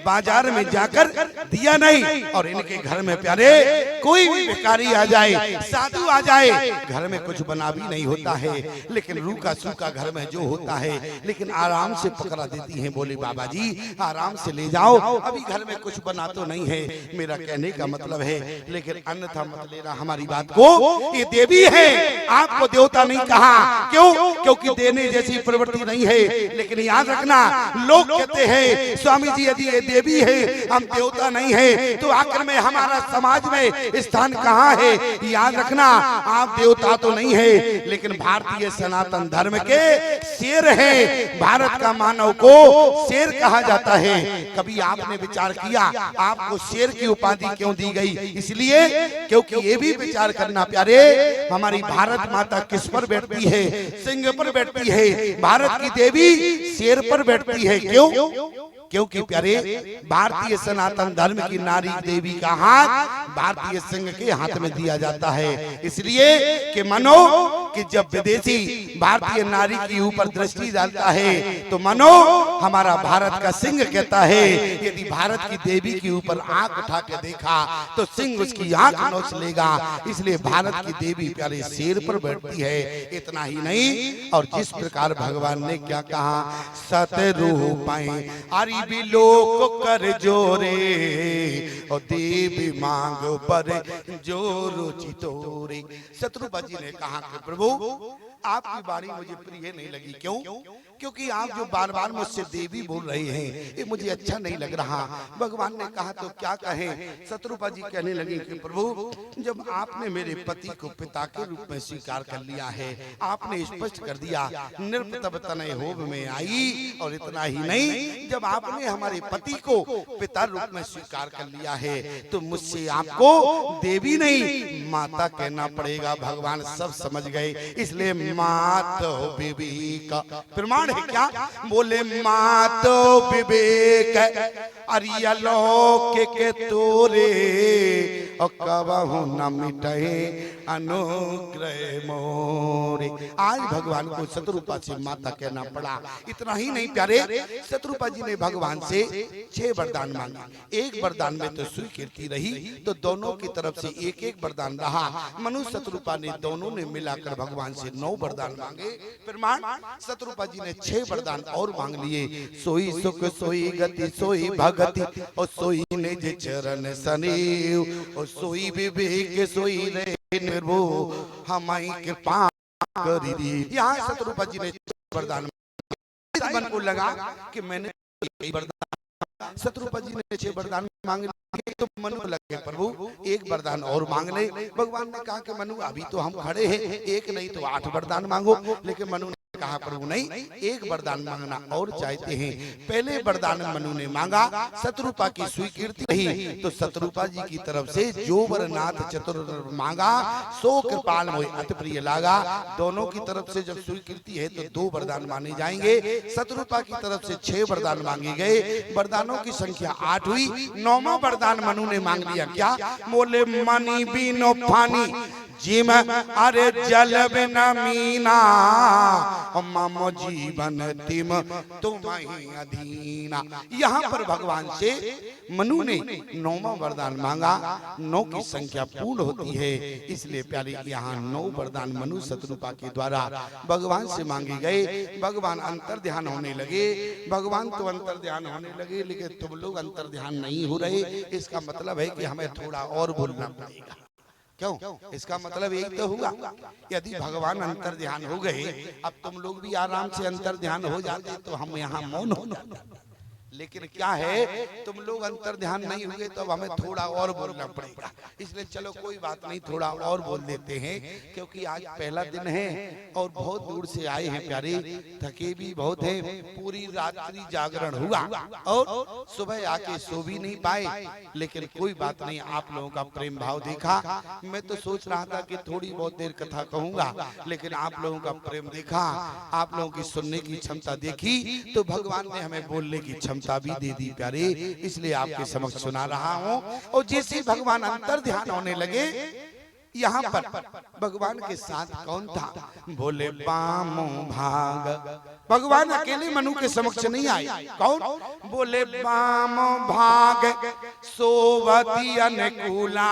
बाजार में जाकर दिया नहीं, और इनके घर में प्यारे कोई भी भिखारी आ जाए, साधु आ जाए, घर में कुछ बना भी नहीं होता है, लेकिन रूखा सूखा घर में जो होता है, लेकिन आराम से पकड़ा देती हैं। बोले बाबा जी आराम से ले जाओ, अभी घर में कुछ बना तो नहीं है। मेरा कहने का मतलब है, लेकिन अन्यथा मत लेना हमारी बात को, ये देवी है, आपको देवता नहीं कहा। क्यों? क्योंकि देने जैसी प्रवृत्ति नहीं है। लेकिन याद रखना, लोग कहते हैं स्वामी जी यदि ये देवी है हम देवता नहीं है, तो आखिर में हमारा समाज में स्थान कहाँ है? याद रखना, आप देवता तो नहीं है, लेकिन भारतीय सनातन धर्म के शेर है। भारत का मानव को शेर कहा जाता है। कभी आपने विचार किया आपको शेर की उपाधि क्यों दी गई? इसलिए क्योंकि ये भी विचार करना प्यारे, हमारी भारत माता किस पर बैठती है? सिंह पर बैठती है। भारत की देवी शेर पर बैठती है। क्यों? क्योंकि प्यारे भारतीय सनातन धर्म की नारी देवी का हाथ भारतीय सिंह के हाथ में दिया जाता है। इसलिए कि मानो कि जब विदेशी भारतीय नारी के ऊपर दृष्टि डालता है तो मानो हमारा भारत का सिंह कहता है, यदि भारत की देवी के ऊपर आंख उठा के देखा तो सिंह उसकी आंख नोच लेगा। इसलिए भारत की देवी प्यारे शेर पर बैठती है। इतना ही नहीं, और जिस प्रकार भगवान ने क्या कहा, सतरूपाई, और अरे बिलोक कर जोरे और देवी मांग पर जोरो चितोरे। शत्रुपा जी ने कहा कि प्रभु आपकी वाणी मुझे प्रिय नहीं लगी। क्यों? क्योंकि आप जो बार बार मुझसे देवी बोल रहे हैं ये मुझे अच्छा नहीं लग रहा। भगवान ने कहा तो क्या कहें। शत्रुपा जी कहने लगे कि प्रभु जब आपने मेरे पति को पिता के रूप में स्वीकार कर लिया है, आपने स्पष्ट कर दिया नृप तब तनय होब में आई, और इतना ही नहीं जब आपने हमारे पति को पिता रूप में स्वीकार कर लिया है तो मुझसे आपको देवी नहीं माता कहना पड़ेगा। भगवान सब समझ गए, इसलिए मातो विवेक प्रमाण है क्या? बोले मातो विवेक अरियलोक के तोरे और कबहु न मिटे अनुग्रह मोरे। आज भगवान को शत्रुपा से माता कहना पड़ा। इतना ही नहीं प्यारे, शत्रुपा जी ने भगवान से 6 वरदान मांगे। एक वरदान में तो स्वीकृति रही तो दोनों की तरफ से एक एक वरदान रहा। मनु शत्रुपा ने दोनों ने मिलाकर भगवान से 9 वरदान मांगे। प्रमाण शत्रुपा जी ने 6 वरदान और मांग लिए। सोई सुख सोई गति सोई भगति और सोई निज चरण सनीव और सोई विवेक सोई रे निर्भो हमारी कृपा करी दी। यहाँ शत्रुपा जी ने वरदान मन को लगा कि मैंने वरदान, शत्रुपा जी ने 6 वरदान मांग लिए तो मनु को लगे प्रभु एक वरदान और मांग ले। भगवान ने कहा कि मनु अभी तो हम खड़े हैं, एक नहीं तो 8 वरदान मांगो। लेकिन मनु ने कहा प्रभु नहीं, एक वरदान मांगना और चाहते हैं। पहले वरदान मनु ने मांगा, शत्रुपा की स्वीकृति रही तो शत्रुपा जी की तरफ से जो वरनाथ चतुर मांगा सो कृपाल मोहि अति प्रिय लागा। दोनों की तरफ से जब स्वीकृति है तो 2 वरदान माने जाएंगे। शत्रुपा की तरफ से 6 वरदान मांगे गए। वरदानों की संख्या 8 हुई। 9वां वरदान मनु ने मांग लिया। क्या? बोले मनी बीनो पानी जिम अरे जल बिना मीना मम जीवन तिम तुम्हीं अधीना। यहाँ पर भगवान से मनु ने 9वां वरदान मांगा। 9 की संख्या पूर्ण होती है, इसलिए प्यारे यहाँ 9 वरदान मनु शत्रुपा के द्वारा भगवान से मांगे गए। भगवान अंतर ध्यान होने लगे। भगवान तो अंतर ध्यान होने लगे लेकिन तुम लोग अंतर ध्यान नहीं हो रहे। इसका मतलब है कि हमें थोड़ा और बोलना पड़ेगा। क्यों? इसका मतलब यही तो हुआ, यदि भगवान अंतर ध्यान हो गए, अब तुम लोग भी आराम से अंतर ध्यान हो जाते तो हम यहाँ मौन हो। लेकिन क्या है, तुम लोग अंतर ध्यान नहीं हुए तो अब हमें थोड़ा और बोलना पड़ेगा। इसलिए चलो कोई बात नहीं, थोड़ा और बोल देते हैं, क्योंकि आज पहला दिन है और बहुत दूर से आए हैं प्यारे, थके भी बहुत हैं। पूरी रात्रि जागरण हुआ और सुबह आके सो भी नहीं पाए। लेकिन कोई बात नहीं, आप लोगों का प्रेम भाव देखा। मैं तो सोच रहा था कि थोड़ी बहुत देर कथा कहूंगा, लेकिन आप लोगों का प्रेम देखा, आप लोगों की सुनने की क्षमता देखी तो भगवान ने हमें बोलने की क्षमता भी दे दी प्यारे। इसलिए आपके समक्ष सुना रहा हूँ। और जैसे भगवान अंतर ध्यान होने लगे, यहाँ पर भगवान के साथ कौन था? बोले बामो भाग। भगवान अकेले मनु के समक्ष नहीं आए। कौन? बोले बामो भाग सोवती अनुकूला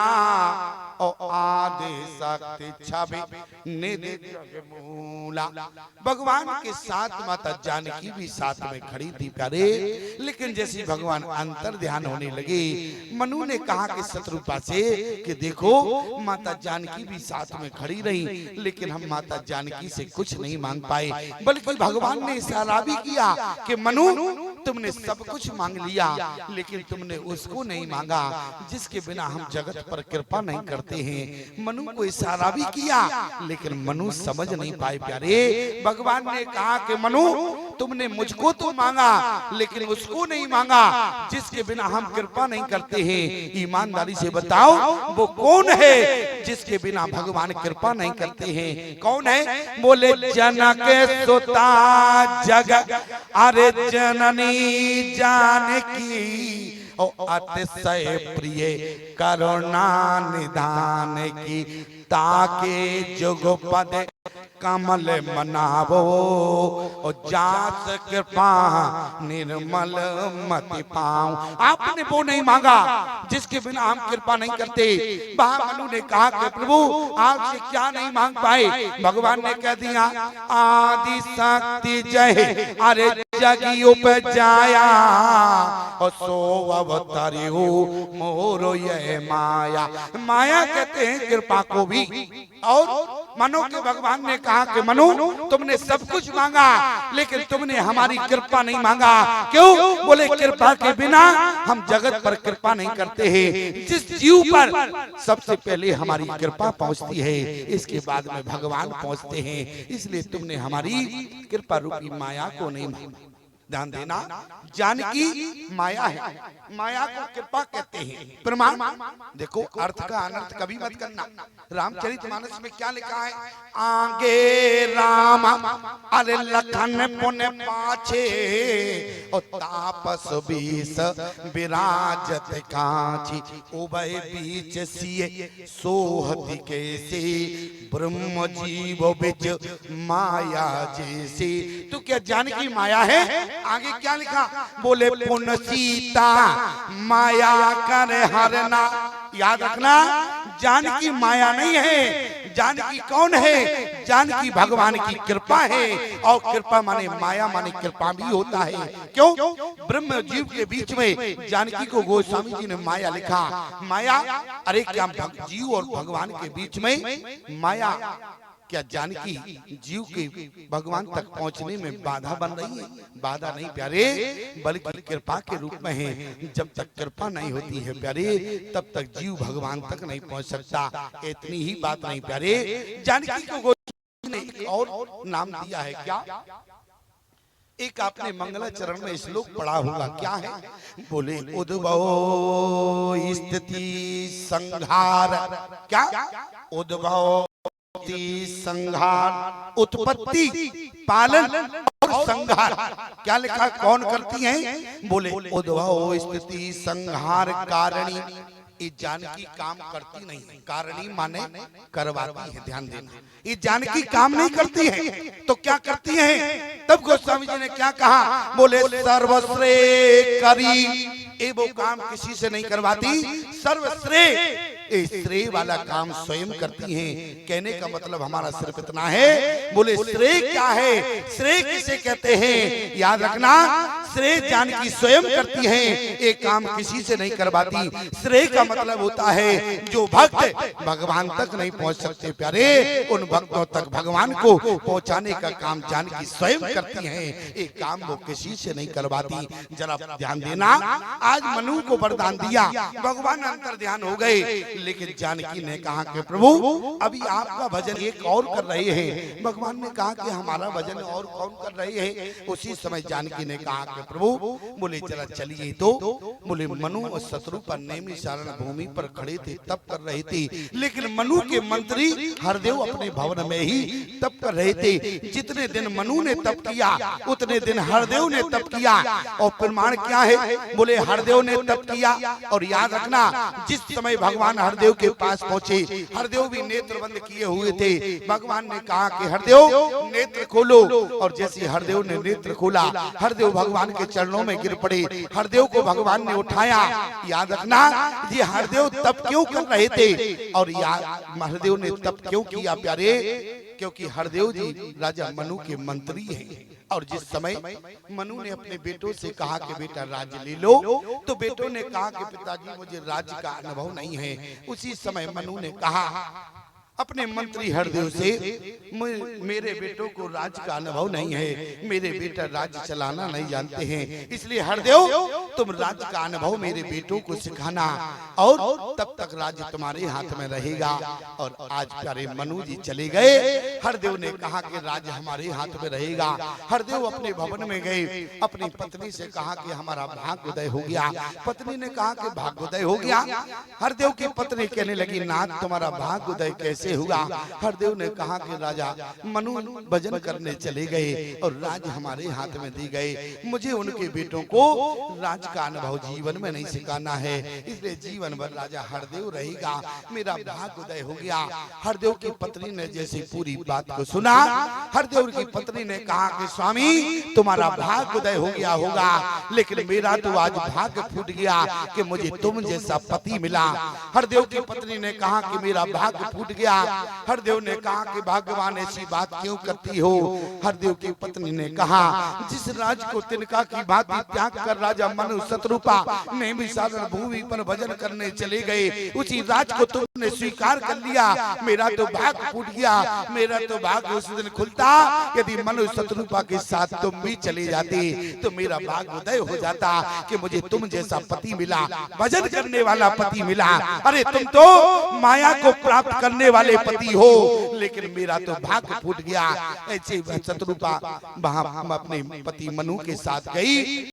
और आदि शक्ति छवि निधि मूला। भगवान के साथ माता जानकी भी साथ में खड़ी थी प्यारे। लेकिन जैसे भगवान अंतर ध्यान होने लगे, मनु ने कहा कि शत्रुपा से कि देखो माता जानकी भी साथ में खड़ी रही, लेकिन हम माता जानकी से कुछ नहीं मांग पाए। बल्कि भगवान ने इशारा भी किया कि मनु तुमने सब कुछ मांग लिया, लेकिन तुमने उसको नहीं मांगा जिसके बिना हम जगत पर कृपा नहीं करते हैं। मनु को इशारा भी किया, लेकिन मनु समझ नहीं पाए प्यारे। भगवान ने कहा कि मनु तुमने मुझको तो मांगा, लेकिन उसको नहीं मांगा जिसके बिना हम कृपा नहीं करते हैं। ईमानदारी से बताओ वो कौन है जिसके बिना भगवान कृपा नहीं करते हैं? कौन है? बोले जनक सुता जग अरे जननी जानकी और अतिशय प्रिय करुणा निधान की ताके जुगपद कमल मनावो और जात कृपा निर्मल मति पाऊं। आपने वो नहीं मांगा जिसके बिना हम कृपा नहीं करते। मनु ने कहा कि प्रभु आपसे क्या नहीं मांग पाए? भगवान ने कह दिया आदि शक्ति जय अरे जगी उपजाया और सो अवतारियो मोरो ये माया। माया कहते हैं कृपा को भी। और मनु के भगवान ने कहा कि मनु तुमने सब कुछ मांगा लेकिन तुमने हमारी कृपा नहीं मांगा। क्यों? बोले कृपा के बिना हम जगत पर कृपा नहीं करते हैं। जिस जीव पर सबसे पहले हमारी कृपा पहुंचती है इसके बाद में भगवान पहुंचते हैं, इसलिए तुमने हमारी कृपा रूपी माया को नहीं मांगा। ध्यान देना, जानकी माया है, माया को कृपा कहते हैं। प्रमाण देखो, अर्थ का अनर्थ कभी मत करना। रामचरितमानस में क्या लिखा है? आगे राम अरे लखन पुन पाछे और तापस बीस विराजत कांची उभय बीच सिए सोहति कैसे ब्रह्म जीव बिच माया जैसे। तो क्या जानकी माया है? आगे क्या लिखा? बोले पुन सीता माया कर हरना। याद रखना, जानकी माया नहीं है। जानकी कौन है? जानकी भगवान की कृपा है। और कृपा माने माया माने कृपा भी होता है। क्यों? ब्रह्म जीव के बीच में जानकी को गोस्वामी जी ने माया लिखा। माया, अरे क्या जीव और भगवान के बीच में माया क्या जानकी जीव के भगवान तक पहुंचने में बाधा बन रही है? बाधा नहीं प्यारे, बल्कि कृपा के रूप में है। जब तक कृपा नहीं होती है प्यारे तब तक जीव भगवान तक नहीं पहुंच सकता। इतनी ही बात नहीं प्यारे, जानकी को गोस्वामी ने एक और नाम दिया है। क्या? एक आपने मंगलाचरण में श्लोक पढ़ा होगा। क्या है? बोले उद्भव स्थिति संहार। क्या? उद्भव संहार, उत्पत्ति, पालन और संहार। क्या लिखा? कौन करती हैं? बोले उद्भव स्थिति संहार कारिणी। ये जानकी काम करती नहीं, कारिणी माने करवाती है। ध्यान देना, ये जानकी काम नहीं करती है तो क्या करती है? तब गोस्वामी जी ने क्या कहा? बोले सर्वश्रेय करी। ये वो काम किसी से नहीं करवाती, सर्वश्रेय श्रेय वाला काम स्वयं करती हैं। कहने का मतलब हमारा सिर्फ इतना है। बोले श्रेय क्या है? श्रेय किसे कहते हैं? याद रखना, श्रेय जानकी स्वयं करती हैं, एक काम किसी से नहीं करवाती। श्रेय का मतलब होता है जो भक्त भगवान तक नहीं पहुंच सकते प्यारे, उन भक्तों तक भगवान को पहुंचाने का काम जानकी स्वयं करती हैं। एक काम वो किसी से नहीं करवाती। जरा ध्यान देना, आज मनु को वरदान दिया, भगवान अंतर ध्यान हो गए, लेकिन जानकी ने कहा कि प्रभु अभी आपका भजन एक और कर रहे हैं। भगवान ने कहा कि हमारा भजन और कौन कर रहे हैं? उसी समय जानकी ने कहा कि प्रभु, बोले जरा चलिए। तो बोले मनु और शत्रु पर नेमी शरण भूमि पर खड़े थे, तप कर रहे थे, लेकिन मनु के मंत्री हरदेव अपने भवन में ही तप कर रहे थे। जितने दिन मनु ने तप किया उतने दिन हरदेव ने तप किया। और प्रमाण क्या है? बोले हरदेव ने तप किया। और याद रखना, जिस समय भगवान हरदेव के पास पहुंचे, हरदेव भी नेत्र बंद किए हुए थे। भगवान ने कहा कि हरदेव नेत्र खोलो, और जैसे हरदेव ने नेत्र खोला, हरदेव भगवान के चरणों में गिर पड़े। हरदेव को भगवान ने उठाया। याद रखना, ये हरदेव तप क्यों कर रहे थे? और हरदेव ने तप क्यों किया प्यारे? क्योंकि हरदेव जी राजा मनु के मंत्री हैं। और जिस समय मनु ने अपने बेटों से कहा कि बेटा राज्य ले लो, तो बेटों ने कहा कि पिताजी मुझे राज्य का अनुभव नहीं है। उसी समय मनु ने कहा अपने मंत्री हरदेव से, मेरे बेटों को राज्य का अनुभव नहीं है, मेरे बेटा राज्य चलाना नहीं जानते हैं, इसलिए हरदेव तुम राज्य का अनुभव मेरे बेटों को सिखाना, और तब तक राज्य तुम्हारे हाथ में रहेगा। और आज प्यारे मनु जी चले गए। हरदेव ने कहा कि राज्य हमारे हाथ में रहेगा। हरदेव अपने भवन में गए, अपनी पत्नी से कहा कि हमारा भाग्योदय हो गया। पत्नी ने कहा कि भाग्योदय हो गया। हरदेव की पत्नी कहने लगी, नाथ तुम्हारा भाग्योदय कैसे हुआ? हरदेव ने कहा कि राजा मनु भजन करने चले गए और राज्य हमारे हाथ में दी गए। मुझे उनके बेटों को राज्य का अनुभव जीवन में नहीं सिखाना है, इसलिए जीवन भर राजा हरदेव रहेगा। मेरा भाग्योदय हो गया। हरदेव की पत्नी ने जैसे पूरी बात को सुना, हरदेव की पत्नी ने कहा कि स्वामी तुम्हारा भाग्योदय हो गया होगा, लेकिन मेरा तो आज भाग्य फूट गया कि मुझे तुम जैसा पति मिला। हरदेव की पत्नी ने कहा कि मेरा भाग्य फूट गया। हरदेव ने कहा कि भगवान ऐसी बात क्यों करती हो? हरदेव की पत्नी ने कहा, जिस राज को तिनका की भांति त्याग कर राजा मनु शत्रुपा ने भी सारण भूमि पर भजन करने चले गए, उसी राज को तुमने स्वीकार कर लिया। मेरा तो भाग्य फूट गया। मेरा तो भाग्य उस दिन खुलता यदि मनु शत्रुपा के साथ तुम भी चले जाते तो मेरा भाग्य उदय हो जाता कि मुझे तुम जैसा पति मिला, भजन करने वाला पति मिला। अरे तुम तो माया को प्राप्त करने वाले पति हो, लेकिन मेरा तो भाग्य फूट गया। ऐसे शत्रुपा वहां अपने पति मनु के साथ गई।